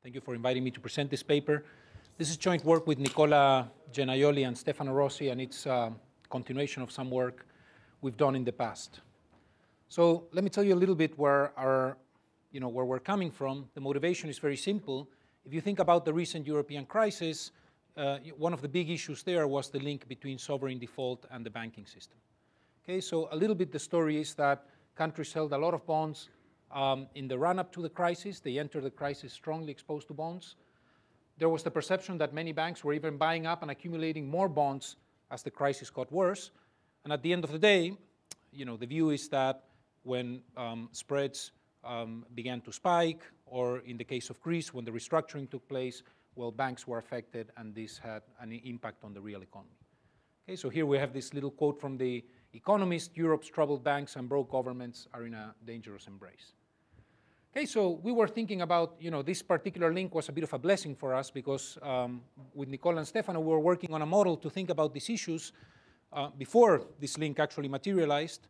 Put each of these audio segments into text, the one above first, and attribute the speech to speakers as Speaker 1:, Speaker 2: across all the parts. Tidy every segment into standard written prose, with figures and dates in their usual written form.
Speaker 1: Thank you for inviting me to present this paper. This is joint work with Nicola Gennaioli and Stefano Rossi, and it's a continuation of some work we've done in the past. So let me tell you a little bit where we're coming from. The motivation is very simple. If you think about the recent European crisis, one of the big issues there was the link between sovereign default and the banking system. Okay, so a little bit the story is that countries held a lot of bonds in the run-up to the crisis. They entered the crisis strongly exposed to bonds. There was the perception that many banks were even buying up and accumulating more bonds as the crisis got worse. And at the end of the day, the view is that when spreads began to spike, or in the case of Greece, when the restructuring took place, well, banks were affected, and this had an impact on the real economy. Okay, so here we have this little quote from the Economist: "Europe's troubled banks and broke governments are in a dangerous embrace." Okay, so we were thinking about, this particular link was a bit of a blessing for us because with Nicola and Stefano, we were working on a model to think about these issues before this link actually materialized.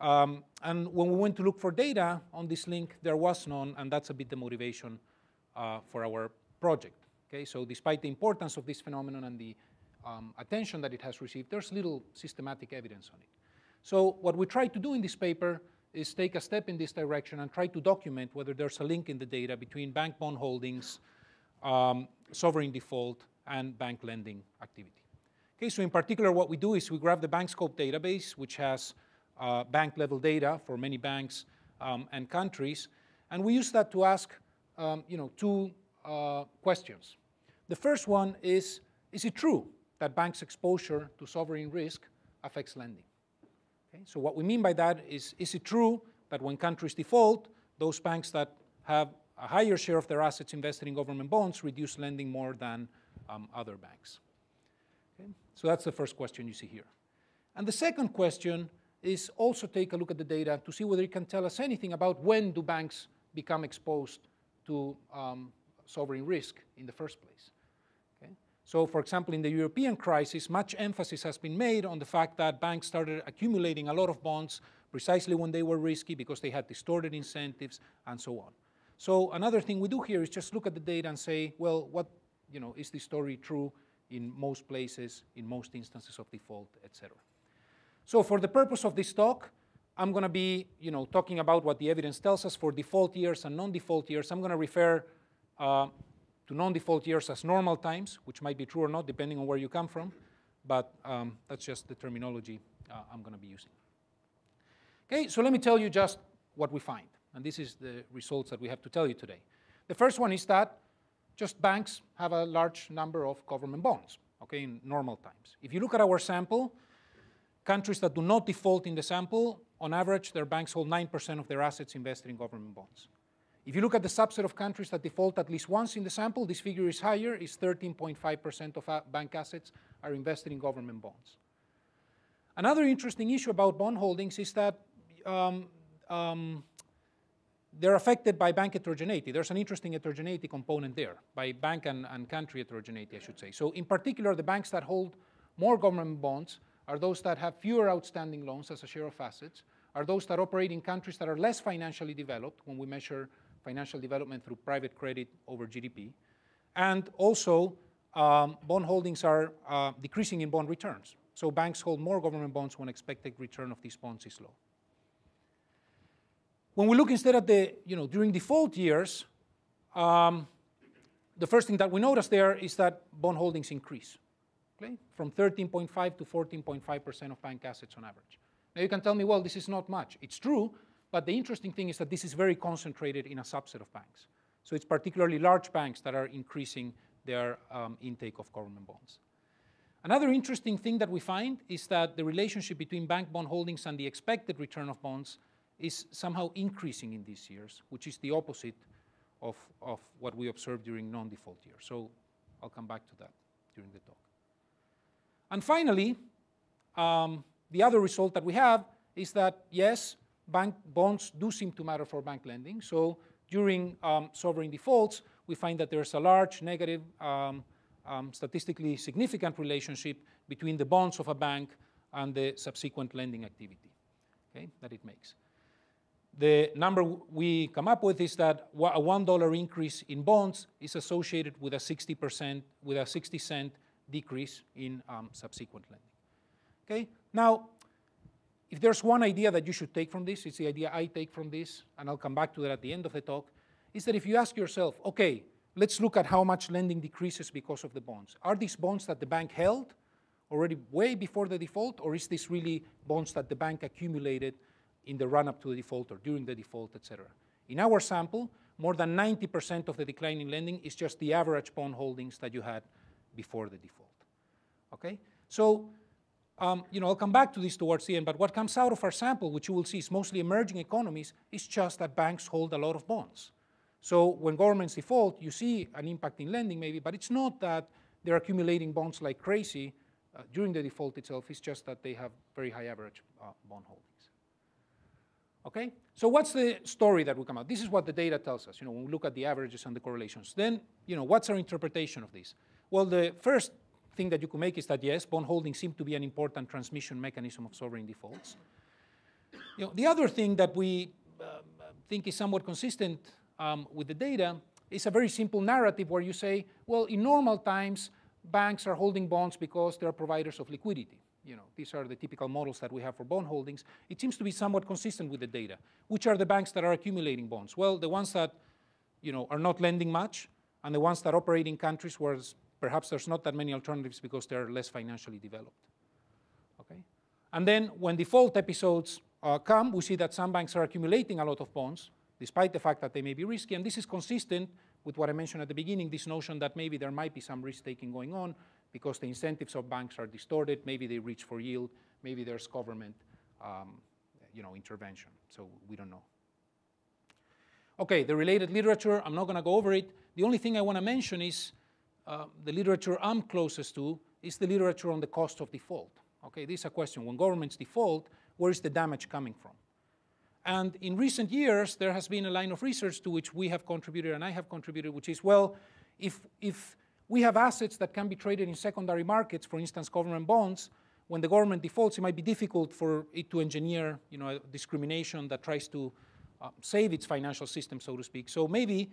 Speaker 1: And when we went to look for data on this link, there was none, and that's a bit the motivation for our project. Okay, so despite the importance of this phenomenon and the attention that it has received, there's little systematic evidence on it. So what we try to do in this paper is take a step in this direction and try to document whether there's a link in the data between bank bond holdings, sovereign default, and bank lending activity. Okay, so in particular, what we do is we grab the BankScope database, which has bank-level data for many banks and countries, and we use that to ask two questions. The first one is it true that banks' exposure to sovereign risk affects lending? Okay, so what we mean by that is it true that when countries default, those banks that have a higher share of their assets invested in government bonds reduce lending more than other banks? Okay, so that's the first question you see here. And the second question is also take a look at the data to see whether it can tell us anything about when do banks become exposed to sovereign risk in the first place. Okay? So, for example, in the European crisis, much emphasis has been made on the fact that banks started accumulating a lot of bonds precisely when they were risky because they had distorted incentives and so on. So another thing we do here is just look at the data and say, well, is this story true in most places, in most instances of default, etc. So for the purpose of this talk, I'm going to be talking about what the evidence tells us for default years and non-default years. I'm going to refer to non-default years as normal times, which might be true or not, depending on where you come from. But that's just the terminology I'm going to be using. Okay, so let me tell you just what we find. And this is the results that we have to tell you today. The first one is that just banks have a large number of government bonds, okay, in normal times. If you look at our sample, countries that do not default in the sample, on average, their banks hold 9% of their assets invested in government bonds. If you look at the subset of countries that default at least once in the sample, this figure is higher, is 13.5% of bank assets are invested in government bonds. Another interesting issue about bond holdings is that they're affected by bank heterogeneity. There's an interesting heterogeneity component there, by bank and country heterogeneity, I should say. So in particular, the banks that hold more government bonds are those that have fewer outstanding loans as a share of assets, are those that operate in countries that are less financially developed when we measure financial development through private credit over GDP. And also, bond holdings are decreasing in bond returns. So banks hold more government bonds when expected return of these bonds is low. When we look instead at the, during default years, the first thing that we notice there is that bond holdings increase. Okay? From 13.5 to 14.5% of bank assets on average. Now you can tell me, well, this is not much. It's true, but the interesting thing is that this is very concentrated in a subset of banks. So it's particularly large banks that are increasing their intake of government bonds. Another interesting thing that we find is that the relationship between bank bond holdings and the expected return of bonds is somehow increasing in these years, which is the opposite of what we observed during non-default years. So I'll come back to that during the talk. And finally, the other result that we have is that, yes, bank bonds do seem to matter for bank lending. So during sovereign defaults, we find that there's a large negative, statistically significant relationship between the bonds of a bank and the subsequent lending activity, okay, that it makes. the number we come up with is that a $1 increase in bonds is associated with a 60-cent decrease in subsequent lending. Okay? Now, if there's one idea that you should take from this, it's the idea I take from this, and I'll come back to that at the end of the talk, is that if you ask yourself, okay, let's look at how much lending decreases because of the bonds. Are these bonds that the bank held already way before the default, or is this really bonds that the bank accumulated in the run-up to the default or during the default, etc.? In our sample, more than 90% of the decline in lending is just the average bond holdings that you had before the default. Okay? So, I'll come back to this towards the end, but what comes out of our sample, which you will see is mostly emerging economies, is just that banks hold a lot of bonds. So when governments default, you see an impact in lending maybe, but it's not that they're accumulating bonds like crazy during the default itself. It's just that they have very high average bond holdings. Okay? So what's the story that will come out? This is what the data tells us, when we look at the averages and the correlations. Then, what's our interpretation of this? Well, the first thing that you could make is that, yes, bond holdings seem to be an important transmission mechanism of sovereign defaults. The other thing that we think is somewhat consistent with the data is a very simple narrative where you say, well, in normal times, banks are holding bonds because they're providers of liquidity. These are the typical models that we have for bond holdings. It seems to be somewhat consistent with the data. Which are the banks that are accumulating bonds? Well, the ones that are not lending much, and the ones that operate in countries where perhaps there's not that many alternatives because they're less financially developed. Okay? And then when default episodes come, we see that some banks are accumulating a lot of bonds, despite the fact that they may be risky. And this is consistent with what I mentioned at the beginning, this notion that maybe there might be some risk-taking going on because the incentives of banks are distorted. Maybe they reach for yield. Maybe there's government intervention. So we don't know. Okay, the related literature, I'm not going to go over it. The only thing I want to mention is the literature I'm closest to is the literature on the cost of default. Okay, this is a question. When governments default, where is the damage coming from? And in recent years, there has been a line of research to which we have contributed and I have contributed, which is, well, if we have assets that can be traded in secondary markets, for instance, government bonds, when the government defaults, it might be difficult for it to engineer a discrimination that tries to save its financial system, so to speak. So maybe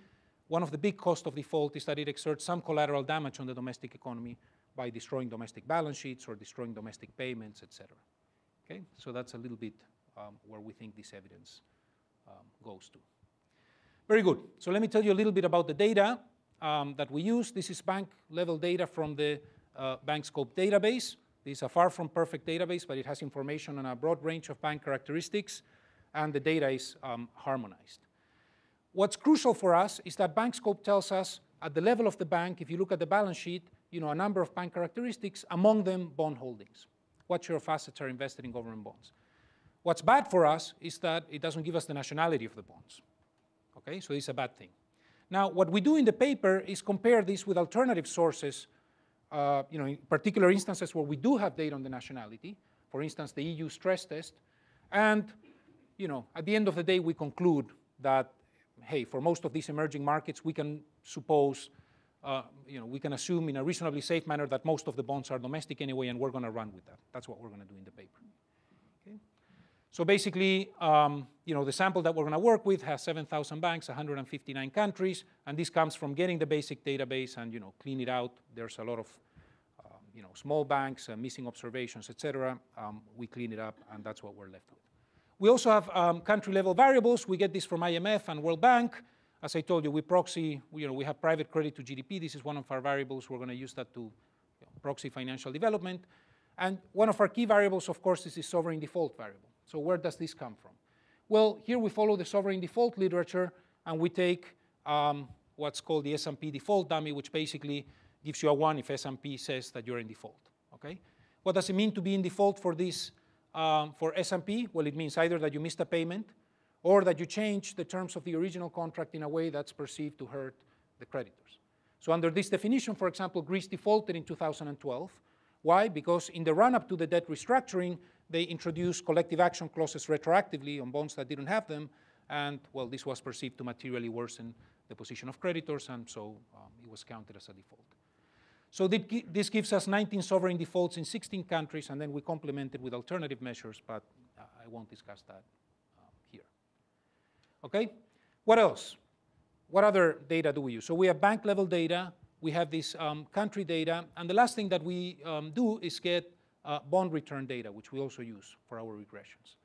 Speaker 1: one of the big costs of default is that it exerts some collateral damage on the domestic economy by destroying domestic balance sheets or destroying domestic payments, etc. Okay, so that's a little bit where we think this evidence goes to. Very good. So let me tell you a little bit about the data that we use. This is bank-level data from the BankScope database. This is a far from perfect database, but it has information on a broad range of bank characteristics, and the data is harmonized. What's crucial for us is that BankScope tells us at the level of the bank, if you look at the balance sheet, a number of bank characteristics, among them bond holdings. What share of assets are invested in government bonds? What's bad for us is that it doesn't give us the nationality of the bonds. Okay, so it's a bad thing. Now, what we do in the paper is compare this with alternative sources, in particular instances where we do have data on the nationality, for instance, the EU stress test, and at the end of the day, we conclude that, hey, for most of these emerging markets, we can suppose, we can assume in a reasonably safe manner that most of the bonds are domestic anyway, and we're going to run with that. That's what we're going to do in the paper. Okay? So basically, the sample that we're going to work with has 7,000 banks, 159 countries, and this comes from getting the basic database and clean it out. There's a lot of small banks, missing observations, etc. We clean it up, and that's what we're left with. We also have country-level variables. We get this from IMF and World Bank. As I told you, we proxy. We have private credit to GDP. This is one of our variables. We're going to use that to proxy financial development. And one of our key variables, of course, is the sovereign default variable. So where does this come from? Well, here we follow the sovereign default literature, and we take what's called the S&P default dummy, which basically gives you a 1 if S&P says that you're in default. Okay? What does it mean to be in default for this? For S&P, well, it means either that you missed a payment or that you changed the terms of the original contract in a way that's perceived to hurt the creditors. So under this definition, for example, Greece defaulted in 2012. Why? Because in the run-up to the debt restructuring, they introduced collective action clauses retroactively on bonds that didn't have them, and, well, this was perceived to materially worsen the position of creditors, and so it was counted as a default. So this gives us 19 sovereign defaults in 16 countries, and then we complement it with alternative measures, but I won't discuss that here. Okay? What else? What other data do we use? So we have bank level data, we have this country data, and the last thing that we do is get bond return data, which we also use for our regressions.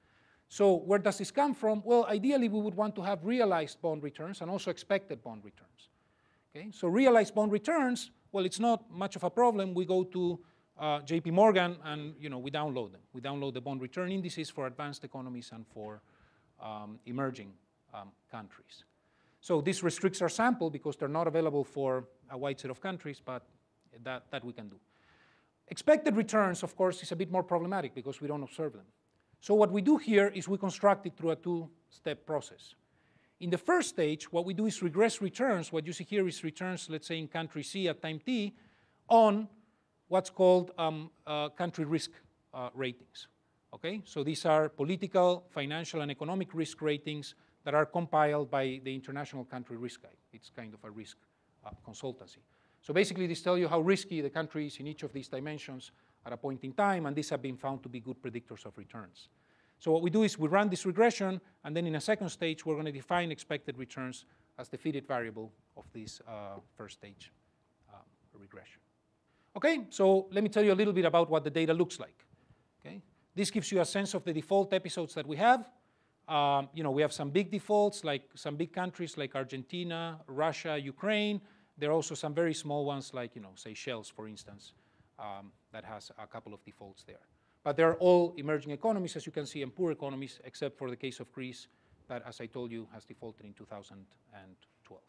Speaker 1: So where does this come from? Well, ideally we would want to have realized bond returns and also expected bond returns. Okay? So realized bond returns, well, it's not much of a problem. We go to JP Morgan and we download them. We download the bond return indices for advanced economies and for emerging countries. So this restricts our sample because they're not available for a wide set of countries, but that we can do. Expected returns, of course, is a bit more problematic because we don't observe them. So what we do here is we construct it through a two-step process. In the first stage, what we do is regress returns. What you see here is returns, let's say, in country C at time t on what's called country risk ratings. Okay? So these are political, financial, and economic risk ratings that are compiled by the International Country Risk Guide. It's kind of a risk consultancy. So basically, these tell you how risky the country is in each of these dimensions at a point in time, and these have been found to be good predictors of returns. So what we do is we run this regression, and then in a second stage, we're going to define expected returns as the fitted variable of this first stage regression. Okay, so let me tell you a little bit about what the data looks like. Okay, this gives you a sense of the default episodes that we have. We have some big defaults, like some big countries like Argentina, Russia, Ukraine. There are also some very small ones like, Seychelles, for instance, that has a couple of defaults there. But they're all emerging economies, as you can see, and poor economies, except for the case of Greece, that, as I told you, has defaulted in 2012.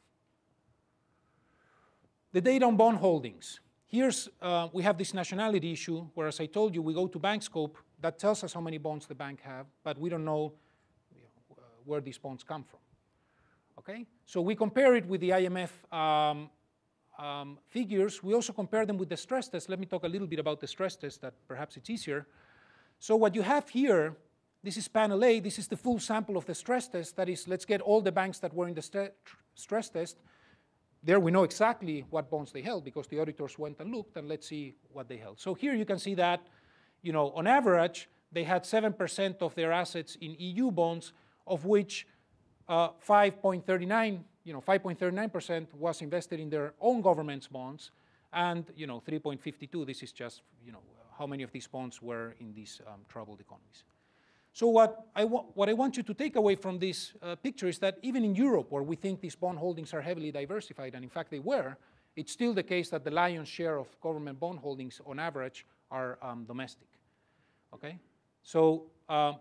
Speaker 1: The data on bond holdings. Here's, we have this nationality issue, where, as I told you, we go to bank scope. That tells us how many bonds the bank have, but we don't know where these bonds come from. Okay? So we compare it with the IMF figures. We also compare them with the stress test. Let me talk a little bit about the stress test, that perhaps it's easier. So what you have here, this is panel A. This is the full sample of the stress test. That is, let's get all the banks that were in the stress test. There we know exactly what bonds they held because the auditors went and looked, and let's see what they held. So here you can see that, on average, they had 7% of their assets in EU bonds, of which 5.39% was invested in their own government's bonds, and 3.52. This is just how many of these bonds were in these troubled economies. So what I want you to take away from this picture is that even in Europe, where we think these bond holdings are heavily diversified, and in fact they were, it's still the case that the lion's share of government bond holdings on average are domestic. Okay? So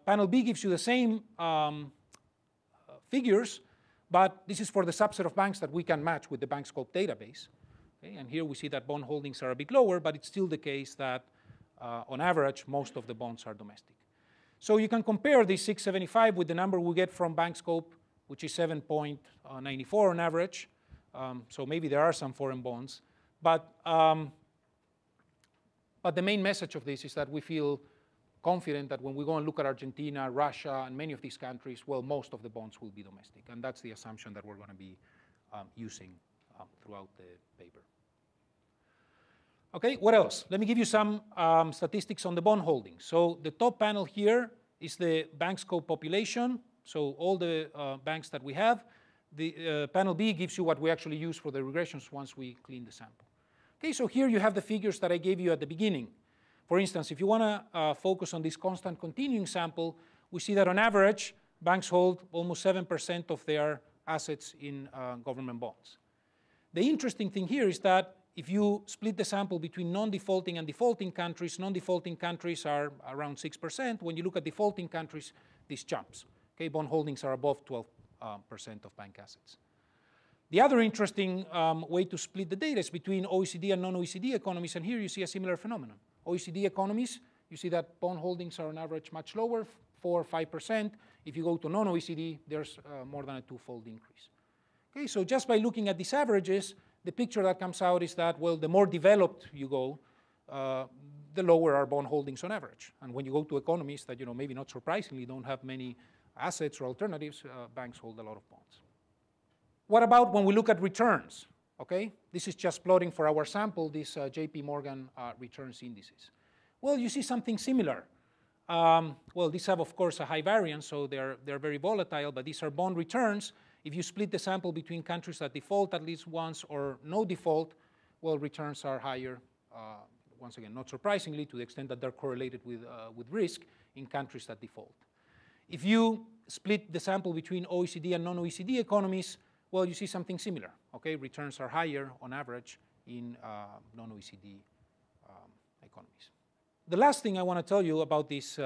Speaker 1: panel B gives you the same figures, but this is for the subset of banks that we can match with the bank scope database. Okay? And here we see that bond holdings are a bit lower, but it's still the case that on average, most of the bonds are domestic. So you can compare this 675 with the number we get from bank scope, which is 7.94 on average. So maybe there are some foreign bonds. But the main message of this is that we feel confident that when we go and look at Argentina, Russia, and many of these countries, well, most of the bonds will be domestic. And that's the assumption that we're going to be using throughout the paper. Okay, what else? Let me give you some statistics on the bond holdings. So the top panel here is the bank scope population. So all the banks that we have. The panel B gives you what we actually use for the regressions once we clean the sample. Okay, so here you have the figures that I gave you at the beginning. For instance, if you want to focus on this constant continuing sample, we see that on average, banks hold almost 7% of their assets in government bonds. The interesting thing here is that if you split the sample between non-defaulting and defaulting countries are around 6%. When you look at defaulting countries, this jumps. Okay, bond holdings are above 12% of bank assets. The other interesting way to split the data is between OECD and non-OECD economies, and here you see a similar phenomenon. OECD economies, you see that bond holdings are on average much lower, 4 or 5%. If you go to non-OECD, there's more than a twofold increase. Okay, so just by looking at these averages, the picture that comes out is that, well, the more developed you go, the lower are bond holdings on average. And when you go to economies that, maybe not surprisingly, don't have many assets or alternatives, banks hold a lot of bonds. What about when we look at returns? Okay, this is just plotting for our sample, these JP Morgan returns indices. Well, you see something similar. well, these have, of course, a high variance, so they're very volatile, but these are bond returns. If you split the sample between countries that default at least once or no default, well, returns are higher, once again, not surprisingly, to the extent that they're correlated with risk in countries that default. If you split the sample between OECD and non-OECD economies, well, you see something similar, okay? Returns are higher on average in non-OECD economies. The last thing I want to tell you about this,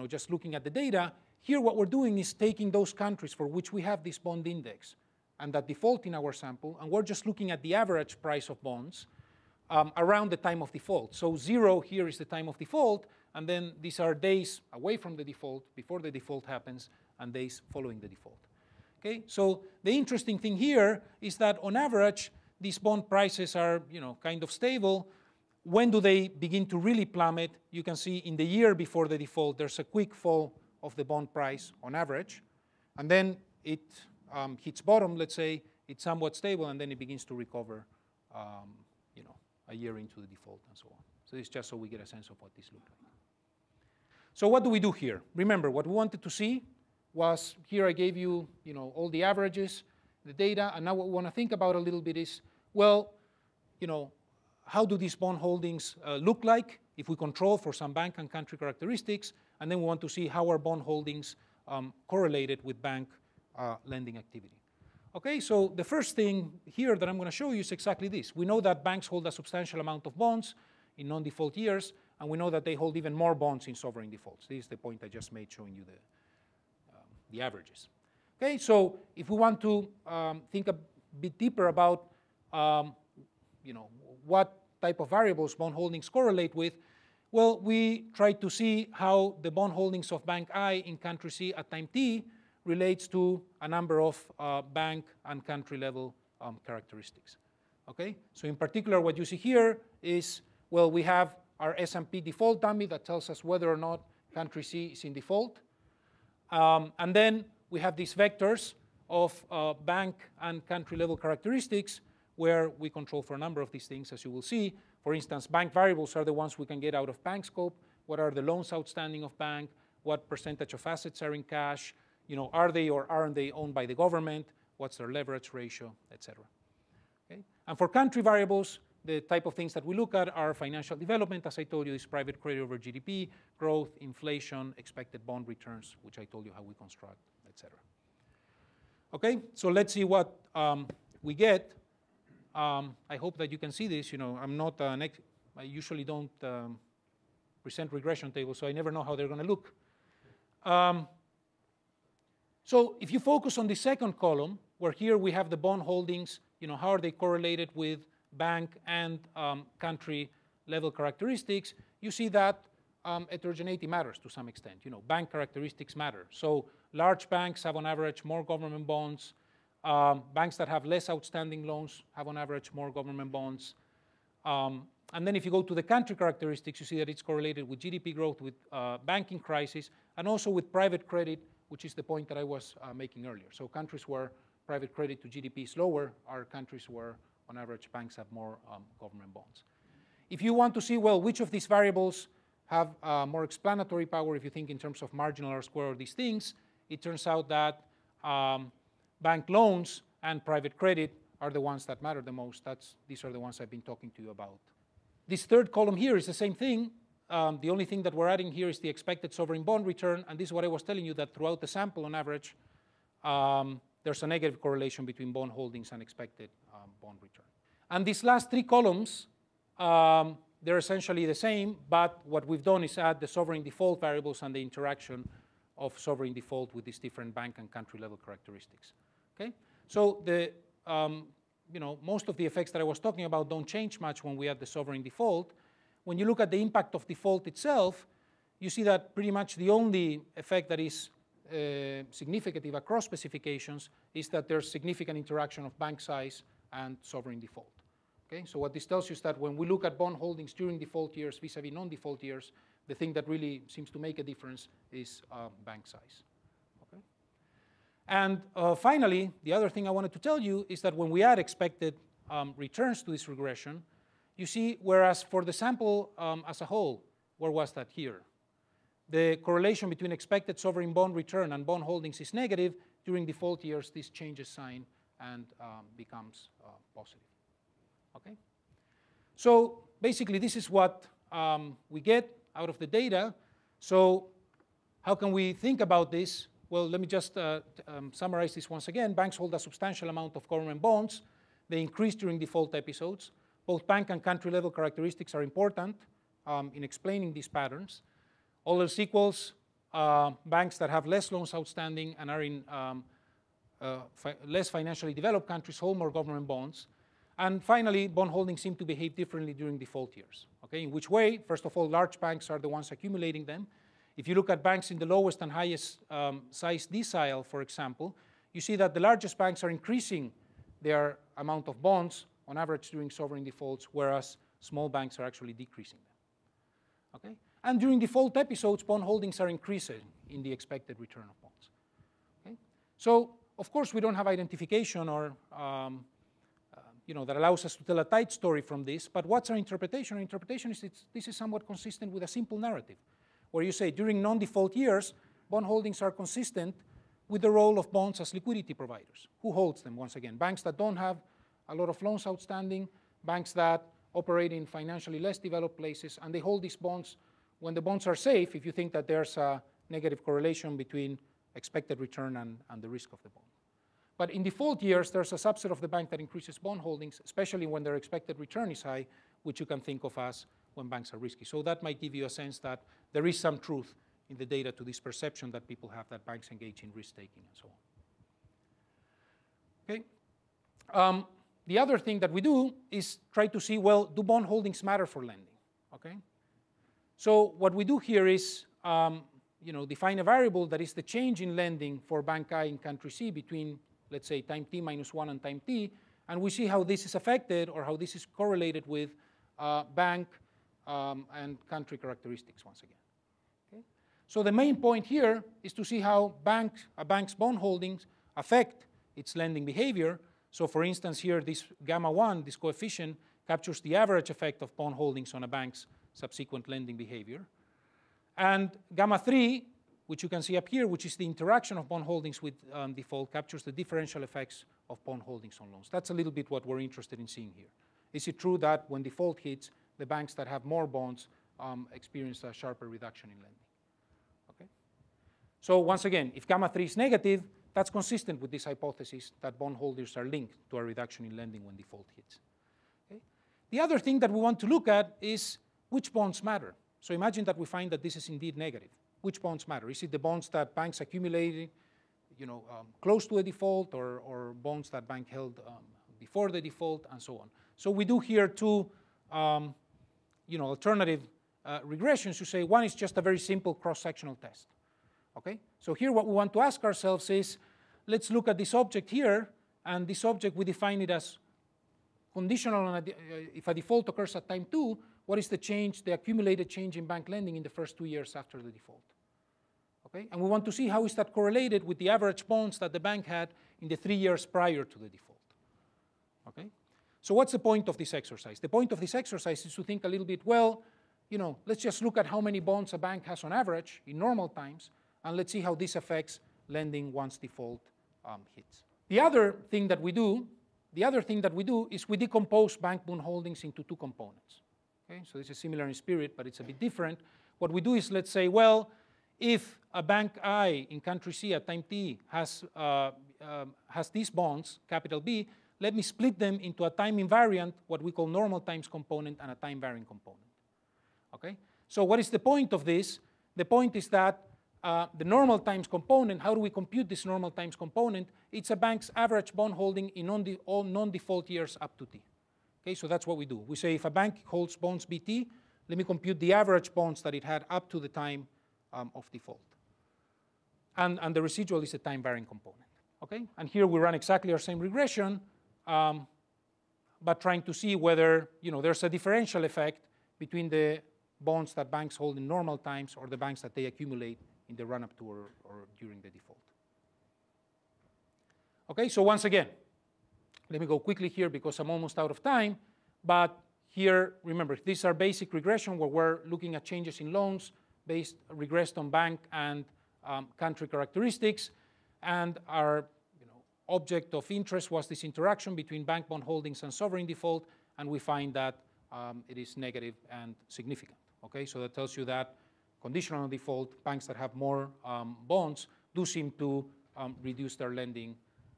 Speaker 1: just looking at the data, here what we're doing is taking those countries for which we have this bond index and that default in our sample, and we're just looking at the average price of bonds around the time of default. So 0 here is the time of default, and then these are days away from the default, before the default happens, and days following the default. Okay? So the interesting thing here is that on average, these bond prices are kind of stable. When do they begin to really plummet? You can see in the year before the default, there's a quick fall of the bond price on average, and then it hits bottom, let's say, it's somewhat stable, and then it begins to recover a year into the default and so on. So it's just so we get a sense of what this looks like. So what do we do here? Remember, what we wanted to see was, here I gave you, all the averages, the data, and now what we want to think about a little bit is, well, how do these bond holdings look like if we control for some bank and country characteristics, and then we want to see how our bond holdings correlated with bank lending activity. Okay, so the first thing here that I'm going to show you is exactly this. We know that banks hold a substantial amount of bonds in non-default years, and we know that they hold even more bonds in sovereign defaults. This is the point I just made showing you the averages. Okay, so if we want to think a bit deeper about what type of variables bond holdings correlate with, well, we try to see how the bond holdings of Bank I in country C at time t relates to a number of bank and country level characteristics. Okay, so in particular, what you see here is, well, we have our S&P default dummy that tells us whether or not country C is in default. And then we have these vectors of bank and country level characteristics where we control for a number of these things, as you will see. For instance, bank variables are the ones we can get out of bank scope. What are the loans outstanding of bank? What percentage of assets are in cash? Are they or aren't they owned by the government? What's their leverage ratio, etc. Okay? And for country variables, the type of things that we look at are financial development, as I told you, is private credit over GDP, growth, inflation, expected bond returns, which I told you how we construct, etc. Okay, so let's see what we get. I hope that you can see this. I'm not I usually don't present regression tables, so I never know how they're going to look. So if you focus on the second column, where here we have the bond holdings, how are they correlated with bank and country level characteristics, you see that heterogeneity matters to some extent. Bank characteristics matter. So large banks have on average more government bonds. Banks that have less outstanding loans have on average more government bonds. And then if you go to the country characteristics, you see that it's correlated with GDP growth, with banking crisis, and also with private credit, which is the point that I was making earlier. So countries where private credit to GDP is lower are countries where, on average, banks have more government bonds. If you want to see, well, which of these variables have more explanatory power, if you think in terms of marginal R square or these things, it turns out that bank loans and private credit are the ones that matter the most. These are the ones I've been talking to you about. This third column here is the same thing. The only thing that we're adding here is the expected sovereign bond return, and this is what I was telling you, that throughout the sample, on average, there's a negative correlation between bond holdings and expected bond return. And these last three columns, they're essentially the same, but what we've done is add the sovereign default variables and the interaction of sovereign default with these different bank and country level characteristics. Okay? So most of the effects that I was talking about don't change much when we add the sovereign default. When you look at the impact of default itself, you see that pretty much the only effect that is significant across specifications is that there's significant interaction of bank size and sovereign default. Okay? So what this tells you is that when we look at bond holdings during default years vis-a-vis non-default years, the thing that really seems to make a difference is bank size. Okay? And finally, the other thing I wanted to tell you is that when we add expected returns to this regression, you see, whereas for the sample as a whole, where was that here? the correlation between expected sovereign bond return and bond holdings is negative, during default years this changes sign and becomes positive. Okay? So basically this is what we get out of the data. So how can we think about this? Well, let me just summarize this once again. Banks hold a substantial amount of government bonds. They increase during default episodes. Both bank and country level characteristics are important in explaining these patterns. All else equals, banks that have less loans outstanding and are in less financially developed countries hold more government bonds. And finally, bond holdings seem to behave differently during default years. Okay, in which way? First of all, large banks are the ones accumulating them. If you look at banks in the lowest and highest size decile, for example, you see that the largest banks are increasing their amount of bonds on average during sovereign defaults, whereas small banks are actually decreasing them. Okay? And during default episodes, bond holdings are increasing in the expected return of bonds. Okay? So, of course, we don't have identification or that allows us to tell a tight story from this, but what's our interpretation? Our interpretation is this is somewhat consistent with a simple narrative, where you say during non-default years, bond holdings are consistent with the role of bonds as liquidity providers. Who holds them, once again? Banks that don't have a lot of loans outstanding, banks that operate in financially less developed places, and they hold these bonds when the bonds are safe, if you think that there's a negative correlation between expected return and the risk of the bond. But in default years, there's a subset of the bank that increases bond holdings, especially when their expected return is high, which you can think of as when banks are risky. So that might give you a sense that there is some truth in the data to this perception that people have that banks engage in risk-taking and so on. Okay. The other thing that we do is try to see, well, do bond holdings matter for lending? Okay. So what we do here is define a variable that is the change in lending for bank I in country C between, let's say, time t minus 1 and time t, and we see how this is affected or how this is correlated with bank and country characteristics once again. Okay? So the main point here is to see how a bank's bond holdings affect its lending behavior. So for instance here, this gamma 1, this coefficient, captures the average effect of bond holdings on a bank's subsequent lending behavior. And gamma 3, which you can see up here, which is the interaction of bond holdings with default, captures the differential effects of bond holdings on loans. That's a little bit what we're interested in seeing here. Is it true that when default hits, the banks that have more bonds experience a sharper reduction in lending? Okay. So once again, if gamma 3 is negative, that's consistent with this hypothesis that bond holders are linked to a reduction in lending when default hits. Okay. The other thing that we want to look at is which bonds matter. So imagine that we find that this is indeed negative. Which bonds matter? Is it the bonds that banks accumulated, close to a default, or bonds that bank held before the default, and so on? So we do here two, alternative regressions. You say one is just a very simple cross-sectional test. Okay. So here, what we want to ask ourselves is, let's look at this object here, and this object we define it as conditional on if a default occurs at time 2. What is the change, the accumulated change in bank lending in the first 2 years after the default? Okay? And we want to see how is that correlated with the average bonds that the bank had in the 3 years prior to the default. Okay? So what's the point of this exercise? The point of this exercise is to think a little bit, well, let's just look at how many bonds a bank has on average in normal times, and let's see how this affects lending once default hits. The other thing that we do is we decompose bank bond holdings into two components. Okay? So this is similar in spirit, but it's a bit different. What we do is, let's say, well, if a bank I in country C at time t has these bonds, capital B, let me split them into a time invariant, what we call normal times component, and a time varying component. Okay? So what is the point of this? The point is that the normal times component, how do we compute this normal times component? It's a bank's average bond holding in all non-default years up to t. Okay, so that's what we do. We say if a bank holds bonds BT, let me compute the average bonds that it had up to the time of default. And the residual is a time varying component. Okay? And here we run exactly our same regression, but trying to see whether there's a differential effect between the bonds that banks hold in normal times or the banks that they accumulate in the run-up to or during the default. Okay, so once again, let me go quickly here because I'm almost out of time. But here, remember, these are basic regression where we're looking at changes in loans regressed on bank and country characteristics, and our object of interest was this interaction between bank bond holdings and sovereign default, and we find that it is negative and significant. Okay, so that tells you that conditional on default, banks that have more bonds do seem to reduce their lending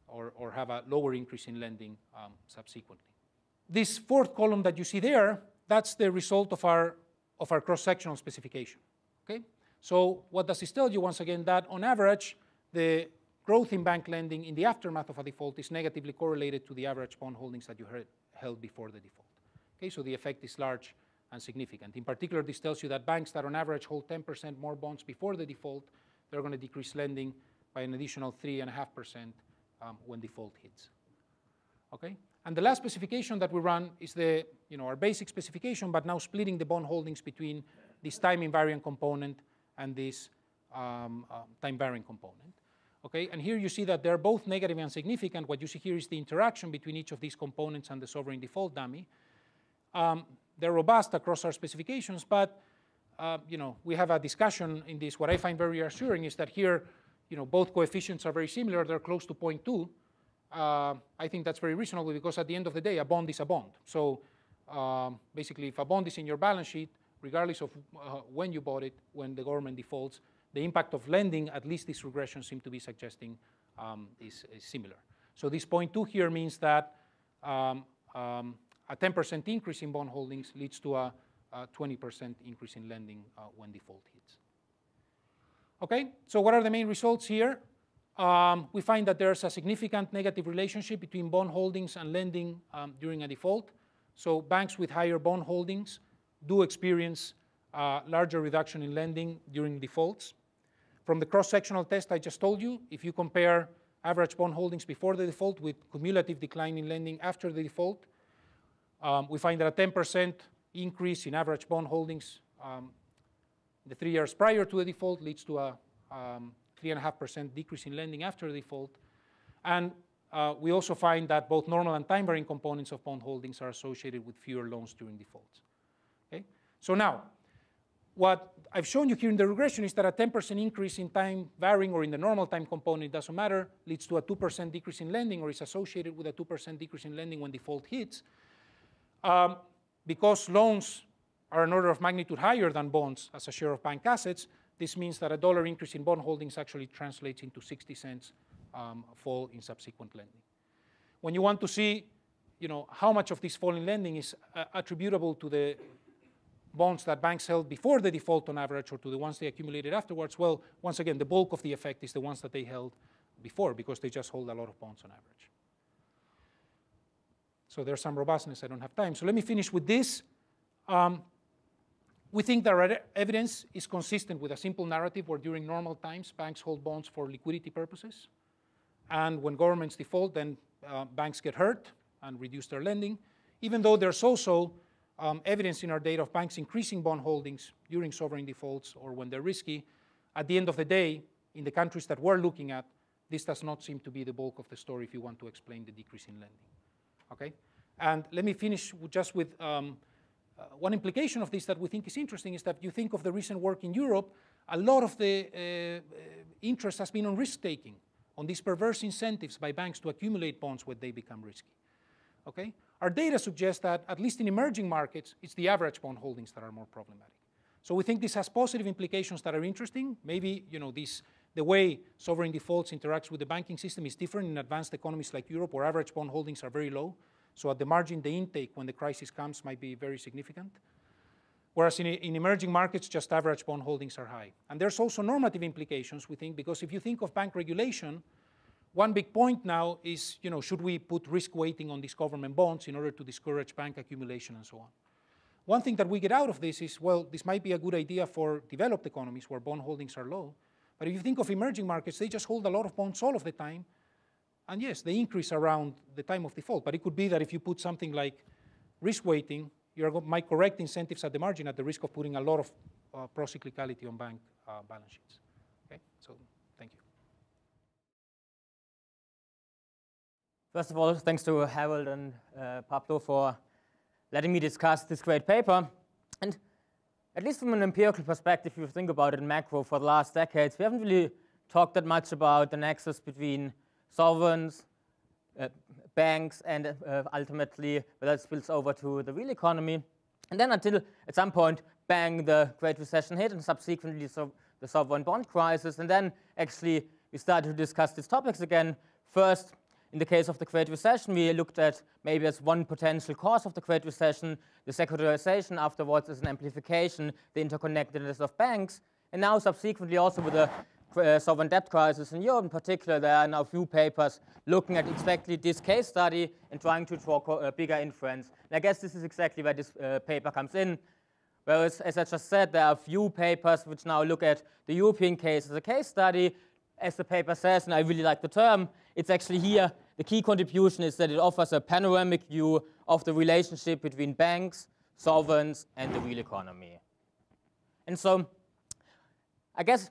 Speaker 1: or have a lower increase in lending subsequently. This fourth column that you see there, that's the result of our cross-sectional specification. Okay? So what does this tell you? Once again, that on average, the growth in bank lending in the aftermath of a default is negatively correlated to the average bond holdings that you held before the default. Okay? So the effect is large and significant. In particular, this tells you that banks that on average hold 10% more bonds before the default, they're going to decrease lending by an additional 3.5% when default hits. Okay? And the last specification that we run is our basic specification, but now splitting the bond holdings between this time invariant component and this time varying component. Okay? And here you see that they're both negative and significant. What you see here is the interaction between each of these components and the sovereign default dummy. They're robust across our specifications, but we have a discussion in this. What I find very reassuring is that here, both coefficients are very similar. They're close to 0.2. I think that's very reasonable because at the end of the day, a bond is a bond. So basically, if a bond is in your balance sheet, regardless of when you bought it, when the government defaults, the impact of lending, at least this regression seems to be suggesting, is similar. So this 0.2 here means that a 10% increase in bond holdings leads to a 20% increase in lending when default hits. Okay, so what are the main results here? We find that there's a significant negative relationship between bond holdings and lending during a default. So banks with higher bond holdings do experience larger reduction in lending during defaults. From the cross-sectional test I just told you, if you compare average bond holdings before the default with cumulative decline in lending after the default, we find that a 10% increase in average bond holdings the 3 years prior to the default leads to a 3.5% decrease in lending after the default. And we also find that both normal and time varying components of bond holdings are associated with fewer loans during defaults. Okay? So now, what I've shown you here in the regression is that a 10% increase in time varying or in the normal time component, it doesn't matter, leads to a 2% decrease in lending or is associated with a 2% decrease in lending when default hits. Because loans are an order of magnitude higher than bonds as a share of bank assets, this means that a $1 increase in bond holdings actually translates into 60 cents fall in subsequent lending. When you want to see how much of this fall in lending is attributable to the bonds that banks held before the default on average or to the ones they accumulated afterwards, well, once again, the bulk of the effect is the ones that they held before because they just hold a lot of bonds on average. So there's some robustness. I don't have time. So let me finish with this. We think that our evidence is consistent with a simple narrative where during normal times, banks hold bonds for liquidity purposes. And when governments default, then banks get hurt and reduce their lending, even though there's also evidence in our data of banks increasing bond holdings during sovereign defaults or when they're risky. At the end of the day, in the countries that we're looking at, this does not seem to be the bulk of the story if you want to explain the decrease in lending. Okay? And let me finish just with one implication of this that we think is interesting is that you think of the recent work in Europe, a lot of the interest has been on risk-taking, on these perverse incentives by banks to accumulate bonds when they become risky. Okay? Our data suggests that, at least in emerging markets, it's the average bond holdings that are more problematic. So we think this has positive implications that are interesting. Maybe the way sovereign defaults interacts with the banking system is different in advanced economies like Europe, where average bond holdings are very low. So at the margin, the intake when the crisis comes might be very significant. Whereas in emerging markets, just average bond holdings are high. And there's also normative implications, we think, because if you think of bank regulation, one big point now is, should we put risk weighting on these government bonds in order to discourage bank accumulation and so on? One thing that we get out of this is, well, this might be a good idea for developed economies where bond holdings are low. But if you think of emerging markets, they just hold a lot of bonds all of the time. And yes, they increase around the time of default. But it could be that if you put something like risk weighting, you might correct incentives at the margin at the risk of putting a lot of procyclicality on bank balance sheets. Okay, so thank you.
Speaker 2: First of all, thanks to Harold and Pablo for letting me discuss this great paper. And at least from an empirical perspective, if you think about it in macro for the last decades, we haven't really talked that much about the nexus between sovereigns, banks, and ultimately whether it spills over to the real economy. And then until at some point, bang, the Great Recession hit, and subsequently the sovereign bond crisis. And then actually we started to discuss these topics again. First, in the case of the Great Recession, we looked at maybe as one potential cause of the Great Recession, the secularization. Afterwards as an amplification, the interconnectedness of banks. And now subsequently also with the sovereign debt crisis in Europe in particular, there are now few papers looking at exactly this case study and trying to draw a bigger inference. And I guess this is exactly where this paper comes in. Whereas, as I just said, there are few papers which now look at the European case as a case study. As the paper says, and I really like the term, it's actually here, the key contribution is that it offers a panoramic view of the relationship between banks, sovereigns, and the real economy. And so, I guess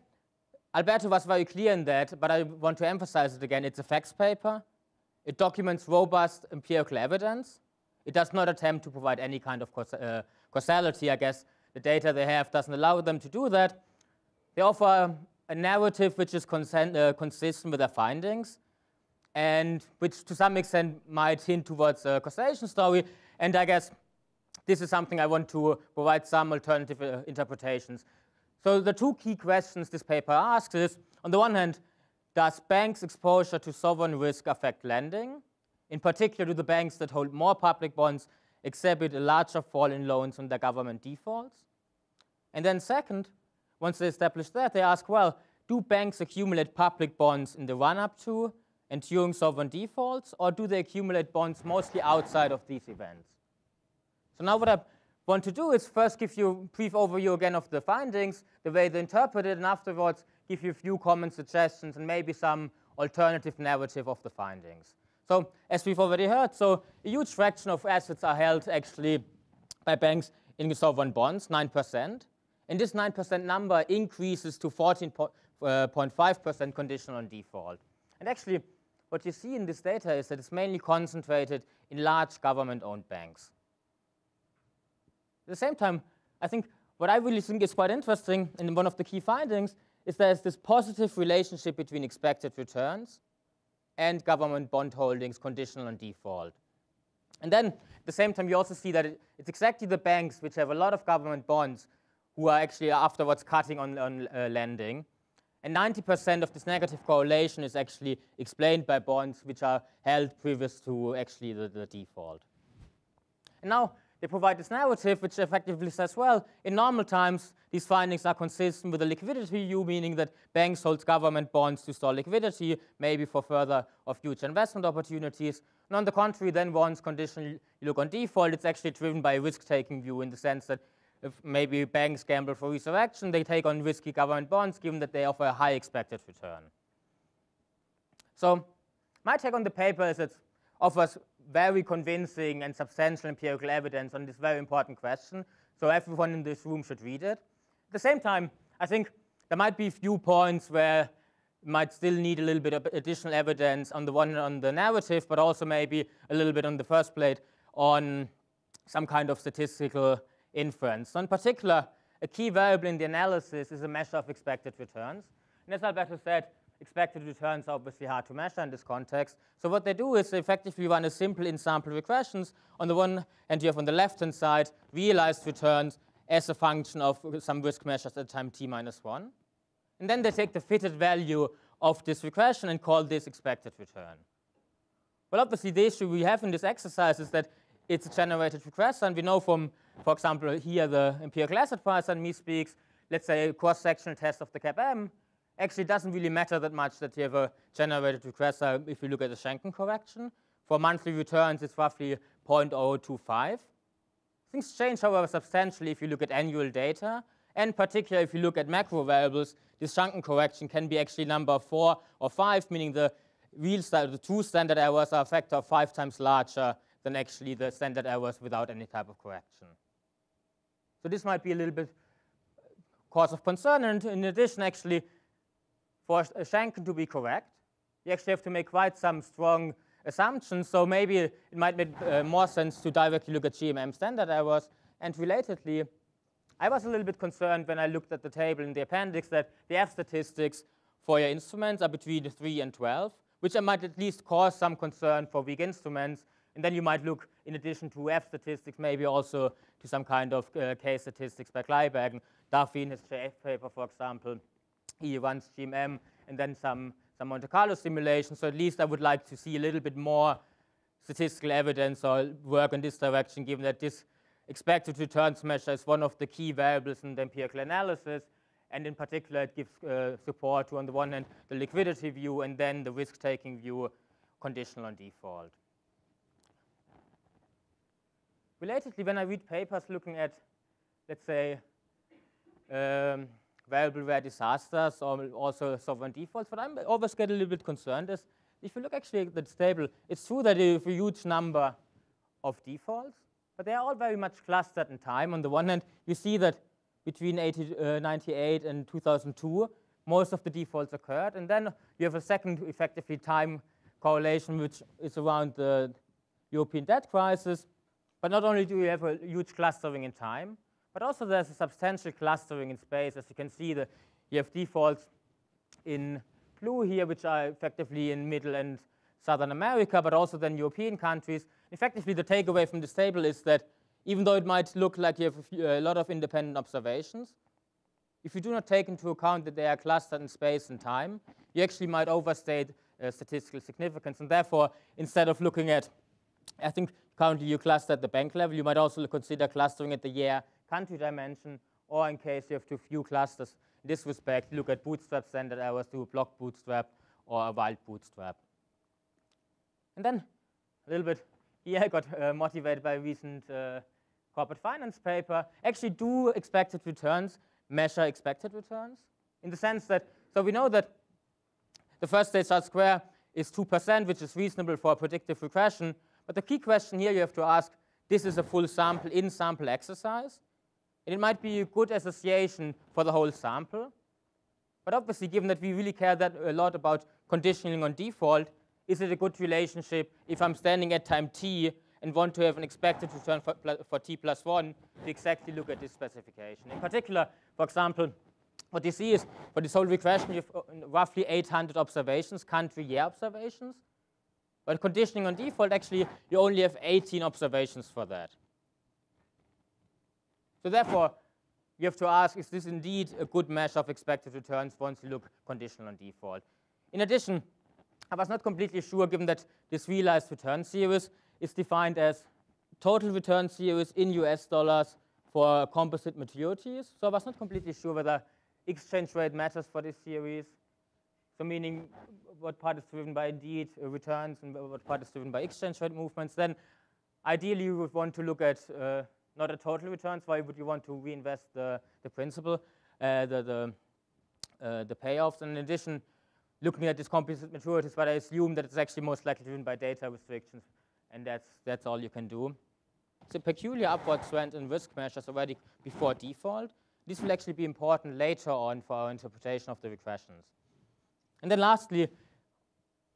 Speaker 2: Alberto was very clear in that, but I want to emphasize it again. It's a facts paper. It documents robust empirical evidence. It does not attempt to provide any kind of causality. I guess the data they have doesn't allow them to do that. They offer a narrative which is consistent with their findings, and which to some extent might hint towards a causation story. And I guess this is something I want to provide some alternative interpretations. So the two key questions this paper asks is, on the one hand, does banks' exposure to sovereign risk affect lending? In particular, do the banks that hold more public bonds exhibit a larger fall in loans when their government defaults? And then second, once they establish that, they ask, well, do banks accumulate public bonds in the run-up to and during sovereign defaults, or do they accumulate bonds mostly outside of these events? So now what I want to do is first give you a brief overview again of the findings, the way they interpret it, and afterwards give you a few common suggestions and maybe some alternative narrative of the findings. So as we've already heard, so a huge fraction of assets are held actually by banks in sovereign bonds, 9%. And this 9% number increases to 14.5% conditional on default. And actually, what you see in this data is that it's mainly concentrated in large government-owned banks. At the same time, I think what I really think is quite interesting, and one of the key findings, is there's this positive relationship between expected returns and government bond holdings conditional on default. And then, at the same time, you also see that it's exactly the banks which have a lot of government bonds who are actually afterwards cutting on lending. And 90% of this negative correlation is actually explained by bonds which are held previous to actually the default. And now they provide this narrative which effectively says, well, in normal times, these findings are consistent with the liquidity view, meaning that banks hold government bonds to store liquidity, maybe for further or future investment opportunities. And on the contrary, then once conditionally you look on default, it's actually driven by a risk-taking view in the sense that if maybe banks gamble for resurrection, they take on risky government bonds, given that they offer a high expected return. So my take on the paper is it offers very convincing and substantial empirical evidence on this very important question. So everyone in this room should read it. At the same time, I think there might be a few points where you might still need a little bit of additional evidence on the one on the narrative, but also maybe a little bit on the first plate on some kind of statistical inference. So in particular, a key variable in the analysis is a measure of expected returns. And as Alberto said, expected returns are obviously hard to measure in this context. So what they do is they effectively run a simple in-sample regressions. On the one hand, you have on the left-hand side realized returns as a function of some risk measures at time t-1. And then they take the fitted value of this regression and call this expected return. Well, obviously, the issue we have in this exercise is that it's a generated regressor, and we know from, for example, here the empirical asset price and me speaks, let's say a cross-sectional test of the cap M, actually doesn't really matter that much that you have a generated regressor if you look at the Schenken correction. For monthly returns, it's roughly 0.025. Things change, however, substantially if you look at annual data, and particularly if you look at macro variables, this Schenken correction can be actually number 4 or 5, meaning the true standard errors are a factor of 5 times larger than actually the standard errors without any type of correction. So this might be a little bit cause of concern, and in addition, actually, for Schenken to be correct, you actually have to make quite some strong assumptions, so maybe it might make more sense to directly look at GMM standard errors, and relatedly, I was a little bit concerned when I looked at the table in the appendix that the F statistics for your instruments are between 3 and 12, which might at least cause some concern for weak instruments. And then you might look, in addition to F statistics, maybe also to some kind of K statistics by Kleiberg. Duffy in his JF paper, for example, he runs GMM and then some Monte Carlo simulations. So at least I would like to see a little bit more statistical evidence or work in this direction, given that this expected returns measure is one of the key variables in the empirical analysis. And in particular, it gives support to, on the one hand, the liquidity view and then the risk-taking view conditional on default. Relatedly, when I read papers looking at, let's say, variable rare disasters or also sovereign defaults, what I always get a little bit concerned is, if you look actually at this table, it's true that you have a huge number of defaults, but they are all very much clustered in time. On the one hand, you see that between 1998 and 2002, most of the defaults occurred. And then you have a second, effectively, time correlation, which is around the European debt crisis. But not only do you have a huge clustering in time, but also there's a substantial clustering in space. As you can see, you have defaults in blue here, which are effectively in Middle and Southern America, but also then European countries. Effectively, the takeaway from this table is that even though it might look like you have a lot of independent observations, if you do not take into account that they are clustered in space and time, you actually might overstate statistical significance. And therefore, instead of looking at, I think currently you cluster at the bank level, you might also consider clustering at the year country dimension, or in case you have too few clusters, in this respect, look at bootstrap standard errors, do a block bootstrap or a wild bootstrap. And then a little bit here, I got motivated by a recent corporate finance paper. Actually, do expected returns measure expected returns? In the sense that, so we know that the first stage R-square is 2%, which is reasonable for a predictive regression. But the key question here you have to ask, this is a full sample in-sample exercise. And it might be a good association for the whole sample. But obviously, given that we really care that a lot about conditioning on default, is it a good relationship if I'm standing at time t and want to have an expected return for t plus 1 to exactly look at this specification? In particular, for example, what you see is for this whole regression, you have roughly 800 observations, country year observations. But conditioning on default, actually, you only have 18 observations for that. So therefore, you have to ask, is this indeed a good measure of expected returns once you look conditional on default? In addition, I was not completely sure, given that this realized return series is defined as total return series in US dollars for composite maturities. So I was not completely sure whether exchange rate matters for this series. So meaning what part is driven by indeed returns and what part is driven by exchange rate movements. Then ideally you would want to look at not at total returns. Why would you want to reinvest the principal, the payoffs? And in addition, looking at this composite maturities, but I assume that it's actually most likely driven by data restrictions, and that's all you can do. It's a peculiar upward trend in risk measures already before default. This will actually be important later on for our interpretation of the regressions. And then lastly,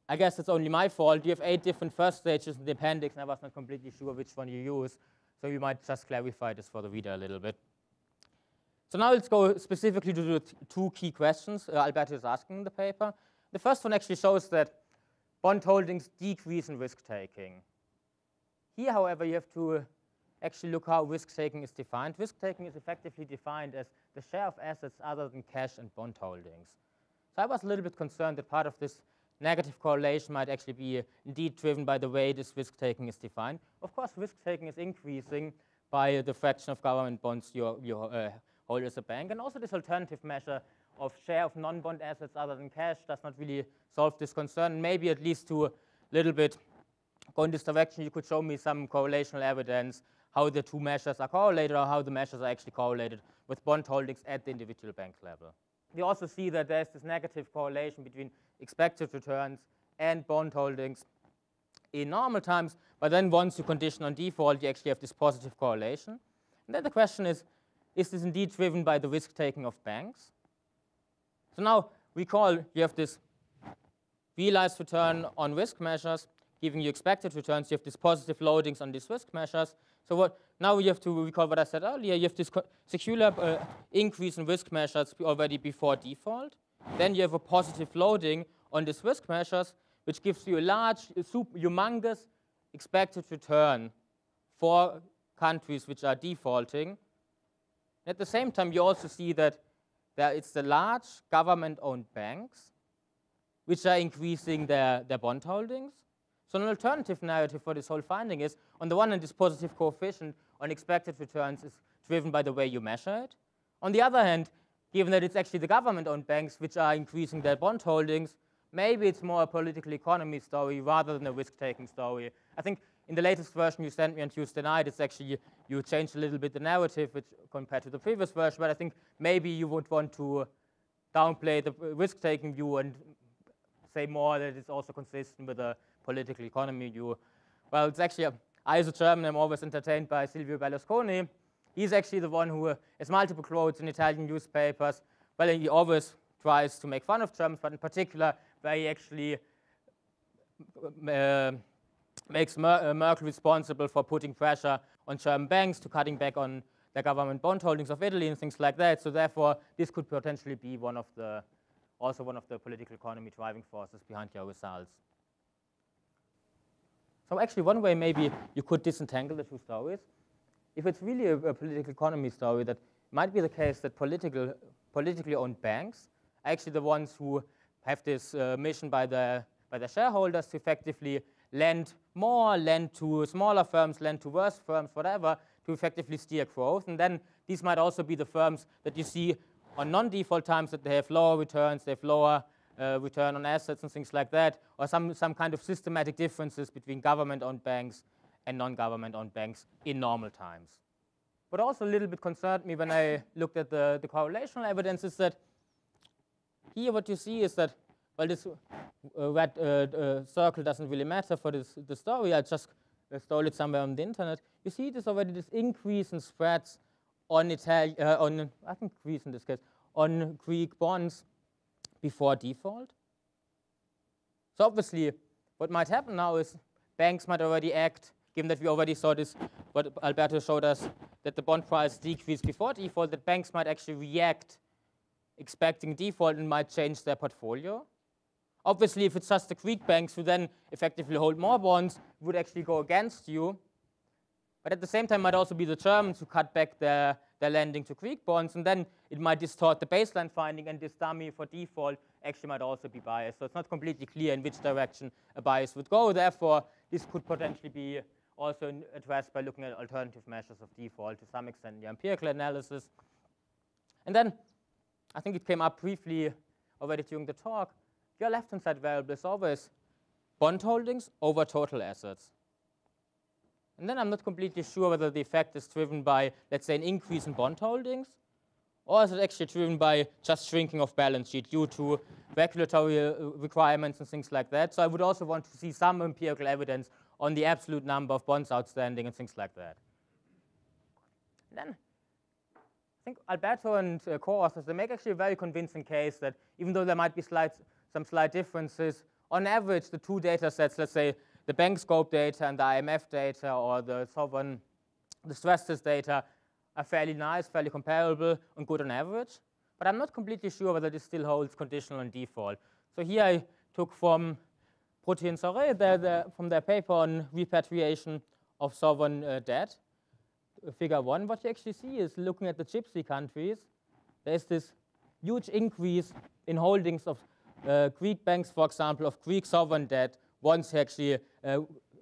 Speaker 2: I guess it's only my fault. You have 8 different first stages in the appendix, and I was not completely sure which one you use. So you might just clarify this for the reader a little bit. So now let's go specifically to the 2 key questions Alberto is asking in the paper. The first one actually shows that bond holdings decrease in risk-taking. Here, however, you have to actually look how risk-taking is defined. Risk-taking is effectively defined as the share of assets other than cash and bond holdings. So I was a little bit concerned that part of this negative correlation might actually be indeed driven by the way this risk-taking is defined. Of course, risk-taking is increasing by the fraction of government bonds you hold as a bank. And also this alternative measure of share of non-bond assets other than cash does not really solve this concern. Maybe at least to a little bit go in this direction, you could show me some correlational evidence how the 2 measures are correlated or how the measures are actually correlated with bond holdings at the individual bank level. We also see that there's this negative correlation between expected returns and bond holdings in normal times, but then once you condition on default, you actually have this positive correlation. And then the question is this indeed driven by the risk-taking of banks? So now recall you have this realized return on risk measures. giving you expected returns, you have these positive loadings on these risk measures. So what now you have to recall what I said earlier. You have this secular increase in risk measures already before default. Then you have a positive loading on these risk measures, which gives you a large, humongous expected return for countries which are defaulting. At the same time, you also see that it's the large government-owned banks which are increasing their bond holdings. So an alternative narrative for this whole finding is, on the one hand, this positive coefficient on expected returns is driven by the way you measure it. On the other hand, given that it's actually the government-owned banks which are increasing their bond holdings, maybe it's more a political economy story rather than a risk-taking story. I think in the latest version you sent me on Tuesday night, it's actually, you changed a little bit the narrative which, compared to the previous version, but I think maybe you would want to downplay the risk-taking view and say more that it's also consistent with a political economy view. Well, it's actually, I as a German am always entertained by Silvio Berlusconi. He's actually the one who has multiple quotes in Italian newspapers. Well, he always tries to make fun of Germans, but in particular, where he actually makes Merkel responsible for putting pressure on German banks to cutting back on the government bond holdings of Italy and things like that. So therefore, this could potentially be also one of the political economy driving forces behind your results. So actually, one way maybe you could disentangle the two stories. If it's really a political economy story, that might be the case that politically owned banks are actually the ones who have this mission by the shareholders to effectively lend more, lend to smaller firms, lend to worse firms, whatever, to effectively steer growth. And then these might also be the firms that you see on non-default times, that they have lower returns, they have lower return on assets and things like that, or some kind of systematic differences between government-owned banks and non-government-owned banks in normal times. What also a little bit concerned me when I looked at the correlational evidence is that here what you see is that, well, this red circle doesn't really matter for the story. I just stole it somewhere on the internet. You see this already, this increase in spreads on I think Greece in this case, on Greek bonds before default. So obviously, what might happen now is banks might already act, given that we already saw this, what Alberto showed us, that the bond price decreased before default, that banks might actually react expecting default and might change their portfolio. Obviously, if it's just the Greek banks who then effectively hold more bonds, it would actually go against you. But at the same time, might also be the Germans who cut back their lending to Greek bonds, and then it might distort the baseline finding, and this dummy for default actually might also be biased. So it's not completely clear in which direction a bias would go. Therefore, this could potentially be also addressed by looking at alternative measures of default, to some extent, in the empirical analysis. And then, I think it came up briefly already during the talk, your left-hand side variable is always bond holdings over total assets. And then I'm not completely sure whether the effect is driven by, let's say, an increase in bond holdings, or is it actually driven by just shrinking of balance sheet due to regulatory requirements and things like that. So I would also want to see some empirical evidence on the absolute number of bonds outstanding and things like that. And then I think Alberto and co-authors, they make actually a very convincing case that even though there might be some slight differences, on average, the two data sets, let's say the bank scope data and the IMF data, or the sovereign, the stress test data, are fairly nice, fairly comparable, and good on average. But I'm not completely sure whether this still holds conditional and default. So here I took from Proty and Soré, from their paper on repatriation of sovereign debt, figure 1. What you actually see is, looking at the gypsy countries, there's this huge increase in holdings of Greek banks, for example, of Greek sovereign debt, once you actually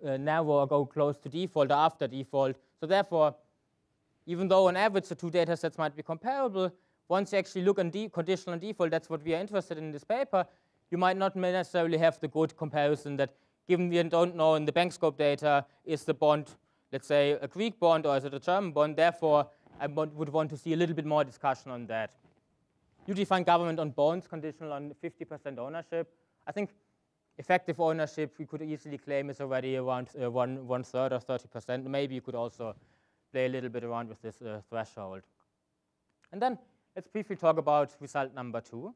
Speaker 2: narrow or go close to default or after default. So therefore, even though on average the two data sets might be comparable, once you actually look on conditional and default, that's what we are interested in this paper, you might not necessarily have the good comparison that, given we don't know in the bank scope data, is the bond, let's say, a Greek bond or is it a German bond? Therefore, I would want to see a little bit more discussion on that. You define government on bonds conditional on 50% ownership. I think effective ownership, we could easily claim, is already around one third or 30%. Maybe you could also play a little bit around with this threshold. And then let's briefly talk about result number 2.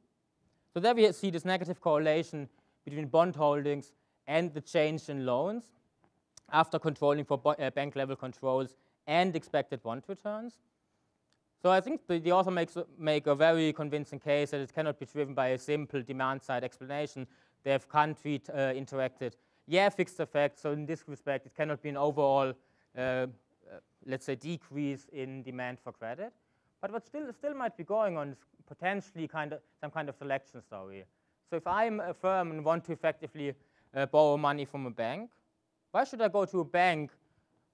Speaker 2: So there we see this negative correlation between bond holdings and the change in loans after controlling for bank level controls and expected bond returns. So I think the author make a very convincing case that it cannot be driven by a simple demand-side explanation. They have country interacted. Yeah, fixed effect, so in this respect, it cannot be an overall, let's say, decrease in demand for credit. But what still might be going on is potentially some kind of selection story. So if I'm a firm and want to effectively borrow money from a bank, why should I go to a bank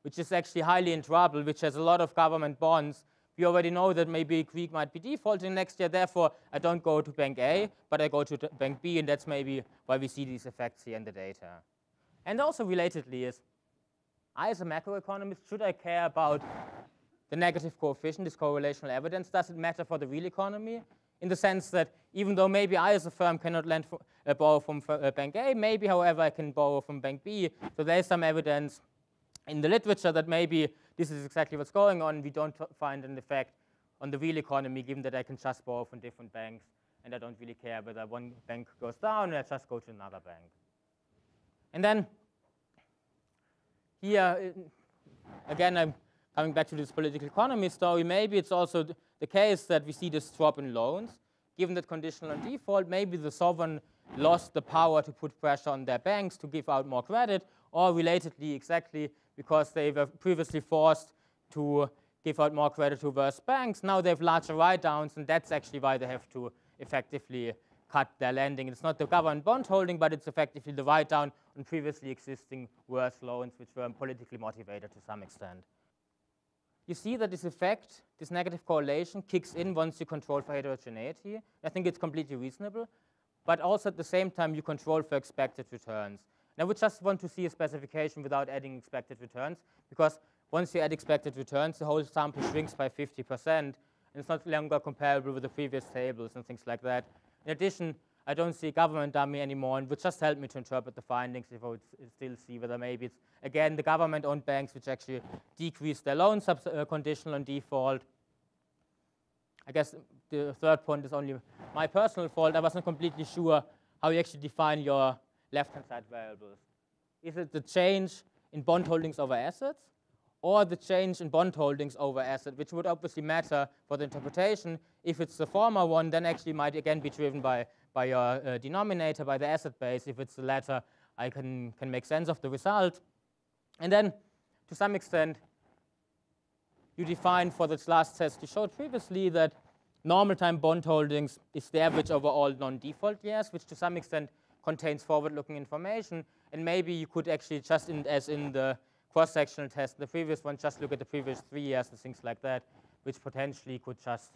Speaker 2: which is actually highly in trouble, which has a lot of government bonds? We already know that maybe Greek might be defaulting next year, therefore I don't go to bank A, but I go to bank B, and that's maybe why we see these effects here in the data. And also relatedly is, I as a macroeconomist, should I care about the negative coefficient, this correlational evidence? Does it matter for the real economy? In the sense that even though maybe I as a firm cannot borrow from bank A, maybe, however, I can borrow from bank B. So there's some evidence in the literature that maybe this is exactly what's going on. We don't find an effect on the real economy, given that I can just borrow from different banks, and I don't really care whether one bank goes down, and I just go to another bank. And then here, again, I'm coming back to this political economy story. Maybe it's also the case that we see this drop in loans. Given that conditional on default, maybe the sovereign lost the power to put pressure on their banks to give out more credit, or relatedly, exactly because they were previously forced to give out more credit to worse banks. Now they have larger write-downs, and that's actually why they have to effectively cut their lending. It's not the government bond holding, but it's effectively the write-down on previously existing worse loans, which were politically motivated to some extent. You see that this effect, this negative correlation, kicks in once you control for heterogeneity. I think it's completely reasonable, but also at the same time you control for expected returns. And I would just want to see a specification without adding expected returns, because once you add expected returns, the whole sample shrinks by 50%, and it's not longer comparable with the previous tables and things like that. In addition, I don't see a government dummy anymore, and would just help me to interpret the findings if I would still see whether maybe it's, again, the government-owned banks which actually decrease their loan conditional on default. I guess the third point is only my personal fault. I wasn't completely sure how you actually define your left-hand side variables. Is it the change in bond holdings over assets, or the change in bond holdings over asset, which would obviously matter for the interpretation? If it's the former one, then actually might again be driven by your denominator, by the asset base. If it's the latter, I can make sense of the result. And then, to some extent, you define for this last test you showed previously that normal time bond holdings is the average over all non-default years, which to some extent contains forward-looking information. And maybe you could actually just, as in the cross-sectional test, the previous one, just look at the previous 3 years and things like that, which potentially could just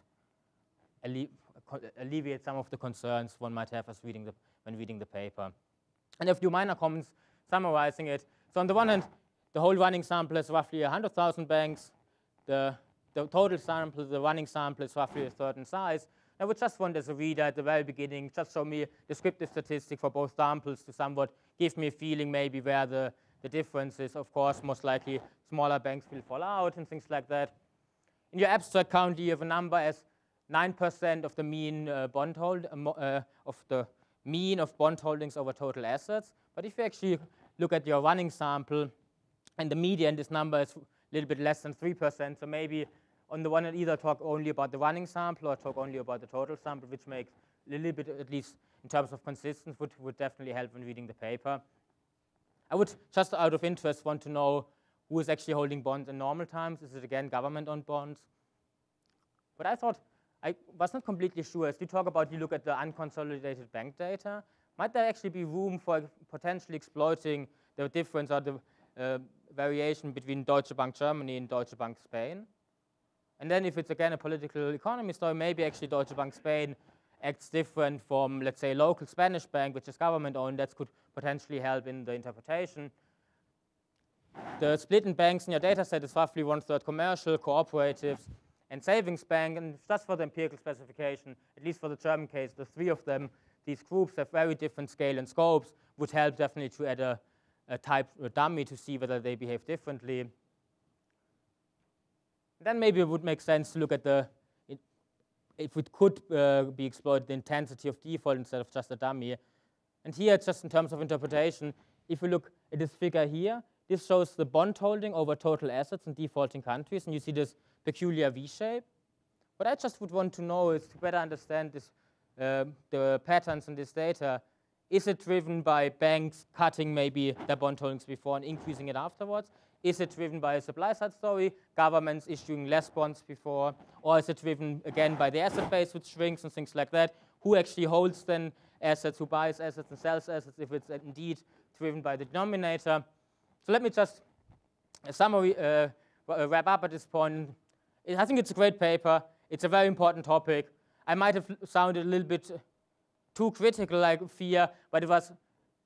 Speaker 2: alleviate some of the concerns one might have when reading the paper. And a few minor comments summarizing it. So on the one hand, the whole running sample is roughly 100,000 banks. The total sample, the running sample, is roughly a third in size. I would just want, as a reader at the very beginning, just show me a descriptive statistic for both samples to somewhat give me a feeling maybe where the difference is. Of course, most likely smaller banks will fall out and things like that. In your abstract count, you have a number as 9% of the mean bond holdings over total assets. But if you actually look at your running sample, and the median, this number is a little bit less than 3%. So maybe on the one hand, either talk only about the running sample or talk only about the total sample, which makes a little bit, at least in terms of consistency, would definitely help when reading the paper. I would, just out of interest, want to know who is actually holding bonds in normal times. Is it, again, government-owned bonds? But I thought, I was not completely sure. As you talk about, you look at the unconsolidated bank data, might there actually be room for potentially exploiting the difference or the variation between Deutsche Bank Germany and Deutsche Bank Spain? And then if it's, again, a political economy story, maybe actually Deutsche Bank Spain acts different from, let's say, a local Spanish bank, which is government-owned. That could potentially help in the interpretation. The split in banks in your data set is roughly 1/3 commercial, cooperatives, and savings bank. And just for the empirical specification, at least for the German case, the three of them, these groups have very different scale and scopes, would help definitely to add a type dummy to see whether they behave differently. Then maybe it would make sense to look at if it could be exploited, the intensity of default instead of just a dummy. And here, just in terms of interpretation, if you look at this figure here, this shows the bond holding over total assets in defaulting countries, and you see this peculiar V shape. What I just would want to know is to better understand this, the patterns in this data. Is it driven by banks cutting maybe their bond holdings before and increasing it afterwards? Is it driven by a supply-side story, governments issuing less bonds before? Or is it driven, again, by the asset base which shrinks and things like that? Who actually holds then assets, who buys assets and sells assets, if it's indeed driven by the denominator? So let me just wrap up at this point. I think it's a great paper. It's a very important topic. I might have sounded a little bit too critical, I fear, but it was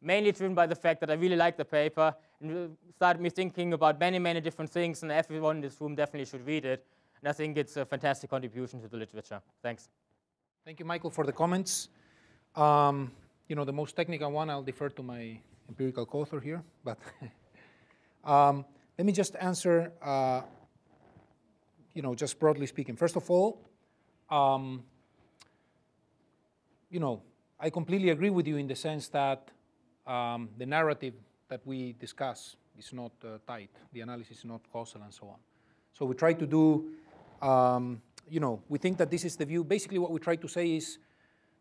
Speaker 2: mainly driven by the fact that I really liked the paper and started me thinking about many, many different things, and everyone in this room definitely should read it. And I think it's a fantastic contribution to the literature. Thanks.
Speaker 1: Thank you, Michael, for the comments. The most technical one, I'll defer to my empirical co-author here, but let me just answer, just broadly speaking. First of all, I completely agree with you in the sense that the narrative that we discuss is not tight. The analysis is not causal and so on. So we try to do, we think that this is the view. Basically what we try to say is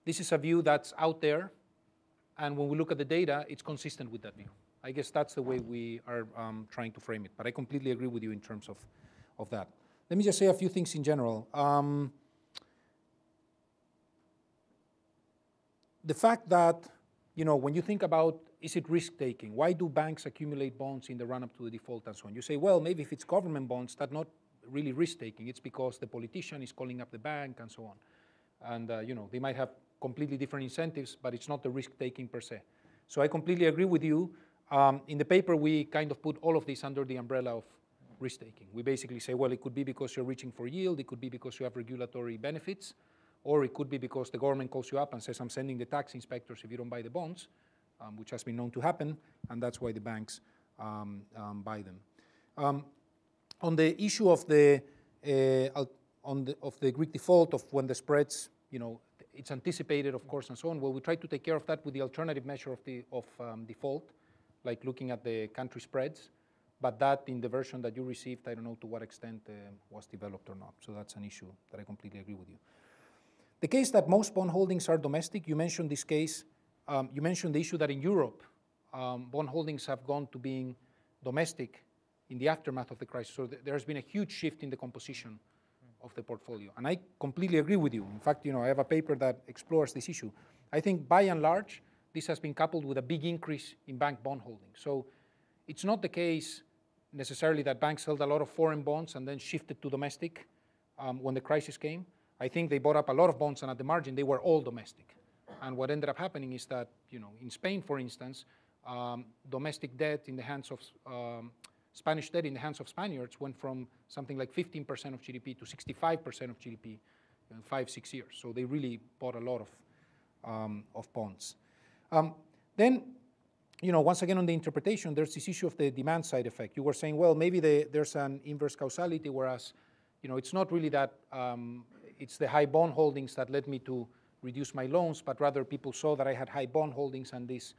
Speaker 1: this is a view that's out there, and when we look at the data, it's consistent with that view. I guess that's the way we are trying to frame it, but I completely agree with you in terms of that. Let me just say a few things in general. The fact that, when you think about, is it risk-taking? Why do banks accumulate bonds in the run-up to the default and so on? You say, well, maybe if it's government bonds, that's not really risk-taking. It's because the politician is calling up the bank and so on. And, they might have completely different incentives, but it's not the risk-taking per se. So I completely agree with you. In the paper, we kind of put all of this under the umbrella of risk-taking. We basically say, well, it could be because you're reaching for yield. It could be because you have regulatory benefits. Or it could be because the government calls you up and says, I'm sending the tax inspectors if you don't buy the bonds, which has been known to happen, and that's why the banks buy them. On the issue of the Greek default, of when the spreads, it's anticipated, of course, and so on. Well, we try to take care of that with the alternative measure of default, like looking at the country spreads. But that, in the version that you received, I don't know to what extent was developed or not. So that's an issue that I completely agree with you. The case that most bond holdings are domestic, you mentioned this case. You mentioned the issue that in Europe, bond holdings have gone to being domestic in the aftermath of the crisis. So there has been a huge shift in the composition of the portfolio. And I completely agree with you. In fact, I have a paper that explores this issue. I think by and large, this has been coupled with a big increase in bank bond holdings. So it's not the case necessarily that banks held a lot of foreign bonds and then shifted to domestic when the crisis came. I think they bought up a lot of bonds, and at the margin, they were all domestic. And what ended up happening is that, in Spain, for instance, domestic debt in the hands of Spanish debt in the hands of Spaniards went from something like 15% of GDP to 65% of GDP in 5-6 years. So they really bought a lot of bonds. Then, once again on the interpretation, there's this issue of the demand side effect. You were saying, well, maybe there's an inverse causality, whereas, it's not really that it's the high bond holdings that led me to reduce my loans, but rather people saw that I had high bond holdings, and this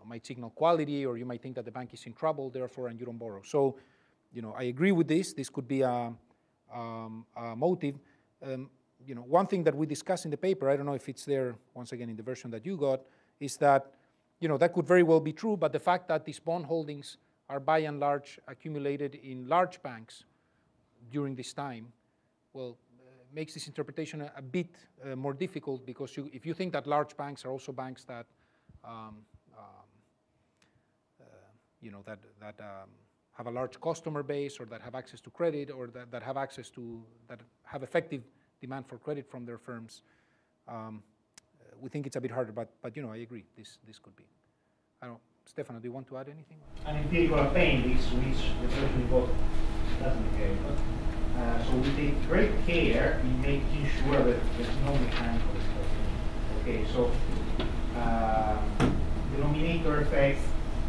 Speaker 1: might signal quality, or you might think that the bank is in trouble, therefore, and you don't borrow. So, I agree with this. This could be a motive. One thing that we discuss in the paper, I don't know if it's there, once again, in the version that you got, is that, that could very well be true, but the fact that these bond holdings are by and large accumulated in large banks during this time, well, makes this interpretation a bit more difficult, because if you think that large banks are also banks that have a large customer base, or that have access to credit, or that have effective demand for credit from their firms, we think it's a bit harder. But I agree. This could be. I don't know, Stefano, do you want to add anything?
Speaker 3: An empirical appendix which the person involved doesn't care. So we take great care in making sure that there's no mechanical distortion. Okay, so denominator effects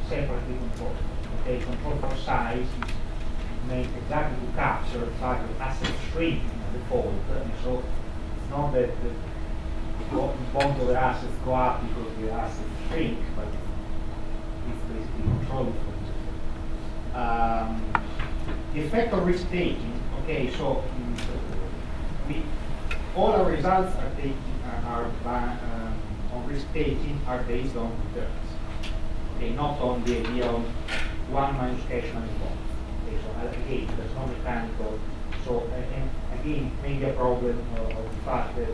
Speaker 3: separately controlled. Okay, control for size is made exactly to capture the fact that assets shrink in default, and so it's not that the bond over assets go up because the assets shrink, but it's basically controlled for this effect. The effect of risk taking. Okay, so all our results are taken on risk taking are based on returns. Okay, not on the idea of 1 minus cash minus bonds. Okay, so again, there's no mechanical. So and again, maybe a problem of the fact that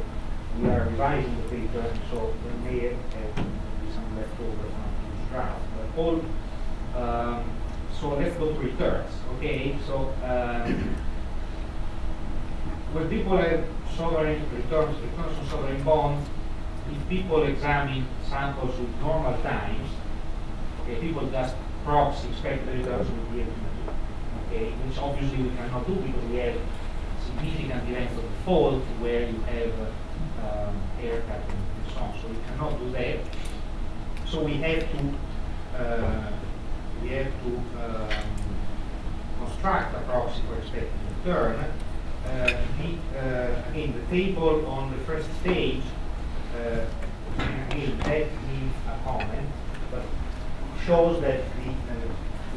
Speaker 3: we are revising the paper, and so there may have some leftover from this draft. But all so let's go to returns. Okay, so when people have sovereign returns on sovereign bonds, if people examine samples with normal times, okay, people just proxy expected returns will be able to do. Okay, which obviously we cannot do because we have significant events of default where you have haircut and so on. So we cannot do that. So we have to construct a proxy for expected return. Again, the table on the first stage, again, that needs a comment, but shows that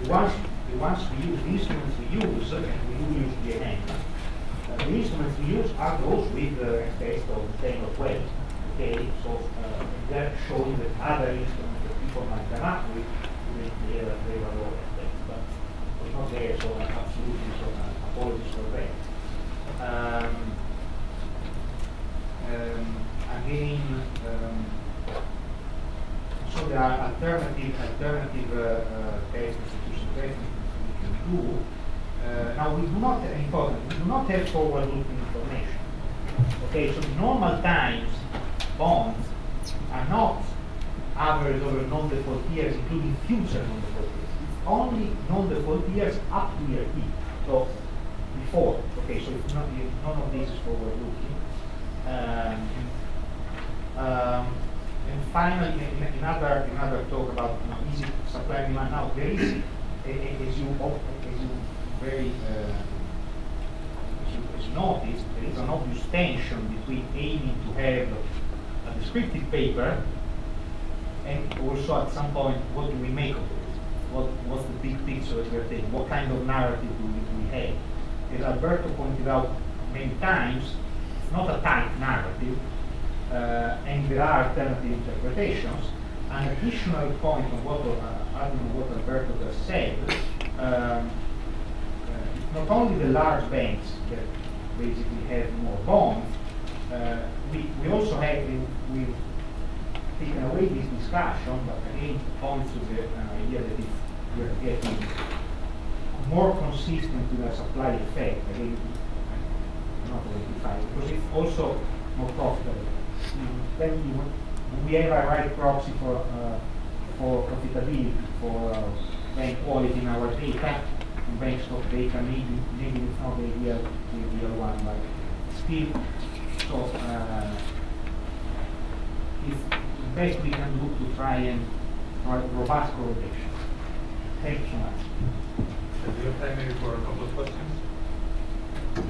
Speaker 3: the ones we use, the instruments we use, and we use DNA, the instruments we use are those with a test of 10 or 12. Okay, so they're showing that other instruments that people might come up with they have a very low test, but it's not there, so absolutely, so apologies for that. Again, so there are alternative tests, institutional tests we can do. Now we do not, important, we do not have forward-looking information. Okay, so normal times bonds are not average over non-default years, including future non-default years. It's only non-default years up to year T. So before. Okay, so it's not, none of this is forward-looking. And finally, another talk about easy supply and demand. Now there is, as you noticed, there is an obvious tension between aiming to have a descriptive paper and also at some point, what do we make of it? What's the big picture that we're taking? What kind of narrative do we have? As Alberto pointed out many times, it's not a tight narrative, and there are alternative interpretations. An additional point on what Alberto just said, not only the large banks that basically have more bonds, we also have, we've taken away this discussion, but again points to the idea that if we're getting more consistent with a supply effect, again, not identified, because it's also more profitable. Then we have a right proxy for profitability, for bank quality in our data, and bank stock data. Maybe it's not the ideal one, but still, so it's the best we can do to try and write robust correlation. Thank you so much.
Speaker 4: Do you have time maybe for a couple of questions?
Speaker 5: So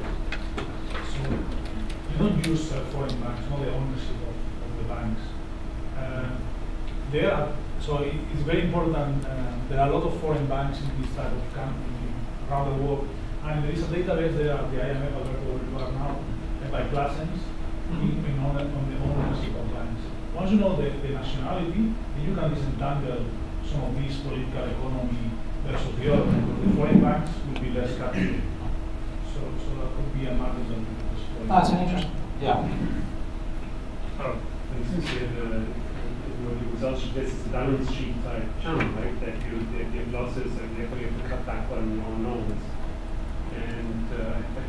Speaker 5: you don't use foreign banks, not the ownership of the banks. So it's very important. There are a lot of foreign banks in this type of country around the world, and there is a database there at the IMF, Alberto, where you are now, by classes, on the ownership of banks. Once you know the nationality, then you can disentangle some of these political economy versus the other. The foreign banks will be less capital. So that could be a matter that we could explore.
Speaker 1: That's an interesting. Yeah.
Speaker 6: The results of this is the balance sheet type, right? That you have losses and therefore you have to cut back on your loans. And I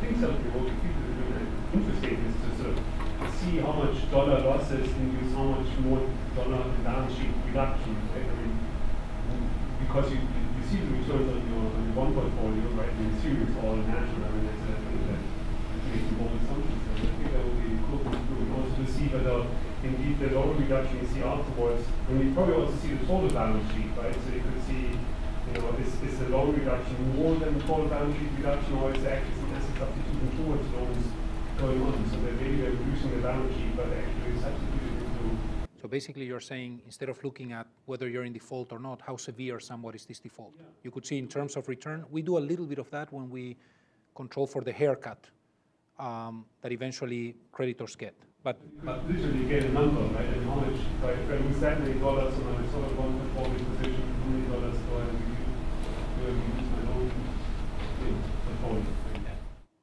Speaker 6: think something what people are doing interesting is to sort of see how much dollar losses induce how much more dollar balance sheet reduction, right? I mean, because you see the returns on your bond portfolio, right? And you assume it's all natural. I mean, it's a thing that making bold assumptions. So I think that would be cool to do. And also to see whether indeed the loan reduction you see afterwards, and you probably also see the total balance sheet, right? So you could see, is the loan reduction more than the total balance sheet reduction, or is there actually some asset substitution towards loans going on? So that maybe they're reducing the balance sheet, but actually substituting into
Speaker 1: So basically you're saying, instead of looking at whether you're in default or not, how severe somewhat is this default? Yeah. You could see in terms of return. We do a little bit of that when we control for the haircut that eventually creditors get. But
Speaker 6: usually you get a number, right? And how much, right? If I lose that many dollars on my sort of one performing position, how many dollars do I use my own portfolio?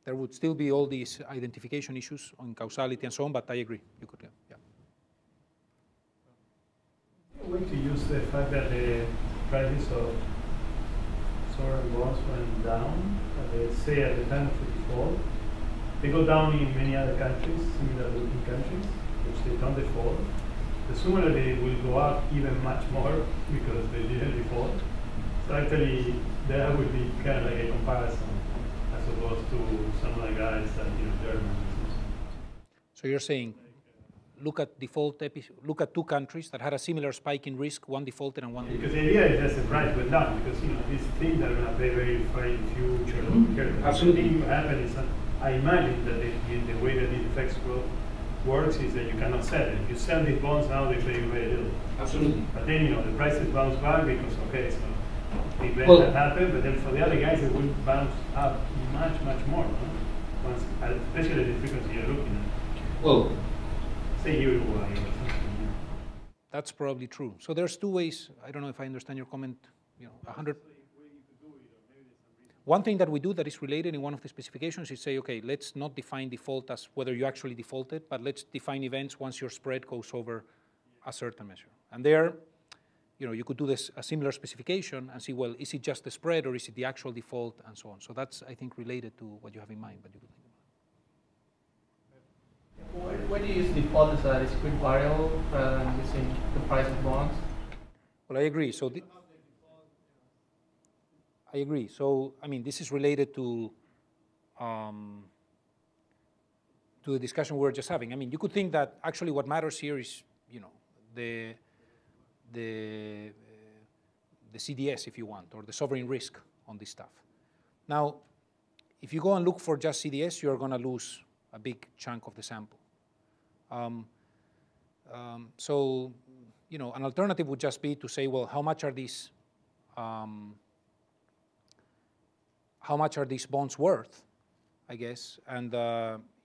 Speaker 1: There would still be all these identification issues on causality and so on, but I agree. You could, yeah.
Speaker 7: A way to use the fact that the prices of sovereign bonds went down, say at the time of the default. They go down in many other countries, similar looking countries, which they don't default. The sooner they will go up even much more because they didn't default. So actually, there would be kind of like a comparison as opposed to some of the guys that, Germany.
Speaker 1: So you're saying, look at look at two countries that had a similar spike in risk, one defaulted and one didn't.
Speaker 7: Because the idea is that the price went down because these things are going to pay very far in the future.
Speaker 1: Absolutely.
Speaker 7: What happens is I imagine that the way that the effects works is that you cannot sell it. If you sell these bonds now, they pay you very little.
Speaker 1: Absolutely.
Speaker 7: But then the prices bounce back because so the event that happened. But then for the other guys, it will bounce up much more. No? Especially the frequency you're looking at.
Speaker 1: Well,
Speaker 7: say Uruguay or something.
Speaker 1: That's probably true. So there's two ways. I don't know if I understand your comment. 100. One thing that we do that is related in one of the specifications is say, okay, let's not define default as whether you actually defaulted, but let's define events once your spread goes over a certain measure. And there, you could do a similar specification and see, well, is it just the spread or is it the actual default and so on. So that's, I think, related to what you have in mind, but you could think about.
Speaker 8: Why do you use default as a discrete variable rather than using the price of bonds?
Speaker 1: Well, I agree. So I agree. So, this is related to the discussion we were just having. You could think that actually what matters here is, the CDS, if you want, or the sovereign risk on this stuff. Now, if you go and look for just CDS, you're going to lose a big chunk of the sample. So, an alternative would just be to say, well, how much are these bonds worth, I guess? And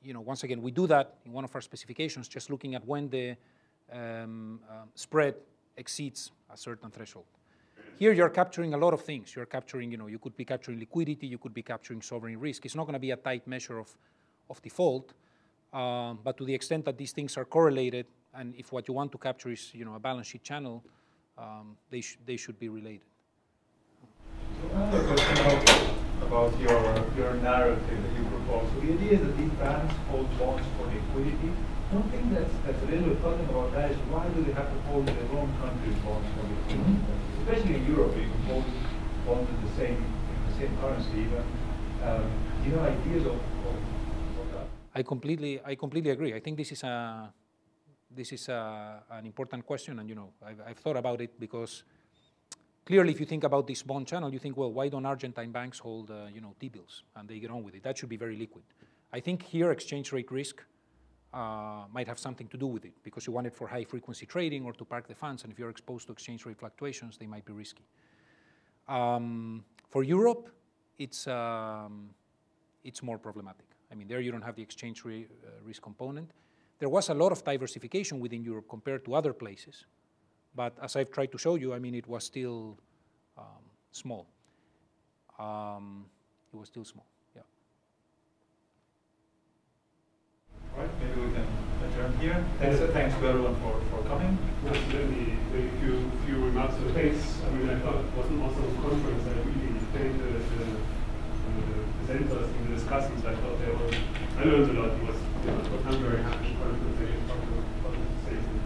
Speaker 1: once again, we do that in one of our specifications, just looking at when the spread exceeds a certain threshold. Here, you're capturing a lot of things. You're capturing, you could be capturing liquidity, you could be capturing sovereign risk. It's not going to be a tight measure of default, but to the extent that these things are correlated, and if what you want to capture is, a balance sheet channel, they should be related.
Speaker 4: Another question about your narrative that you propose. So the idea is that these banks hold bonds for liquidity. One thing that's a little bit puzzling about that is why do they have to hold their own country's bonds for liquidity? Especially in Europe, you can hold bonds in the same currency even. Do you have ideas of that?
Speaker 1: I completely agree. I think this is an important question, and I've thought about it because clearly, if you think about this bond channel, you think, well, why don't Argentine banks hold T-bills and they get on with it? That should be very liquid. I think here exchange rate risk might have something to do with it because you want it for high frequency trading or to park the funds, and if you're exposed to exchange rate fluctuations, they might be risky. For Europe, it's more problematic. There you don't have the exchange rate risk component. There was a lot of diversification within Europe compared to other places. But as I've tried to show you, it was still small. It was still small, yeah.
Speaker 4: All right, maybe we can adjourn here. Thanks to everyone for coming.
Speaker 6: Just let me make a few remarks to the case. I thought it was an awesome conference. I really thanked the presenters and the discussants. I thought I learned a lot. I'm very happy with the conversation.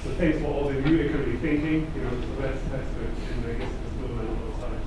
Speaker 6: So thanks for all the new economic thinking. So that's good. And I guess it's still on both sides.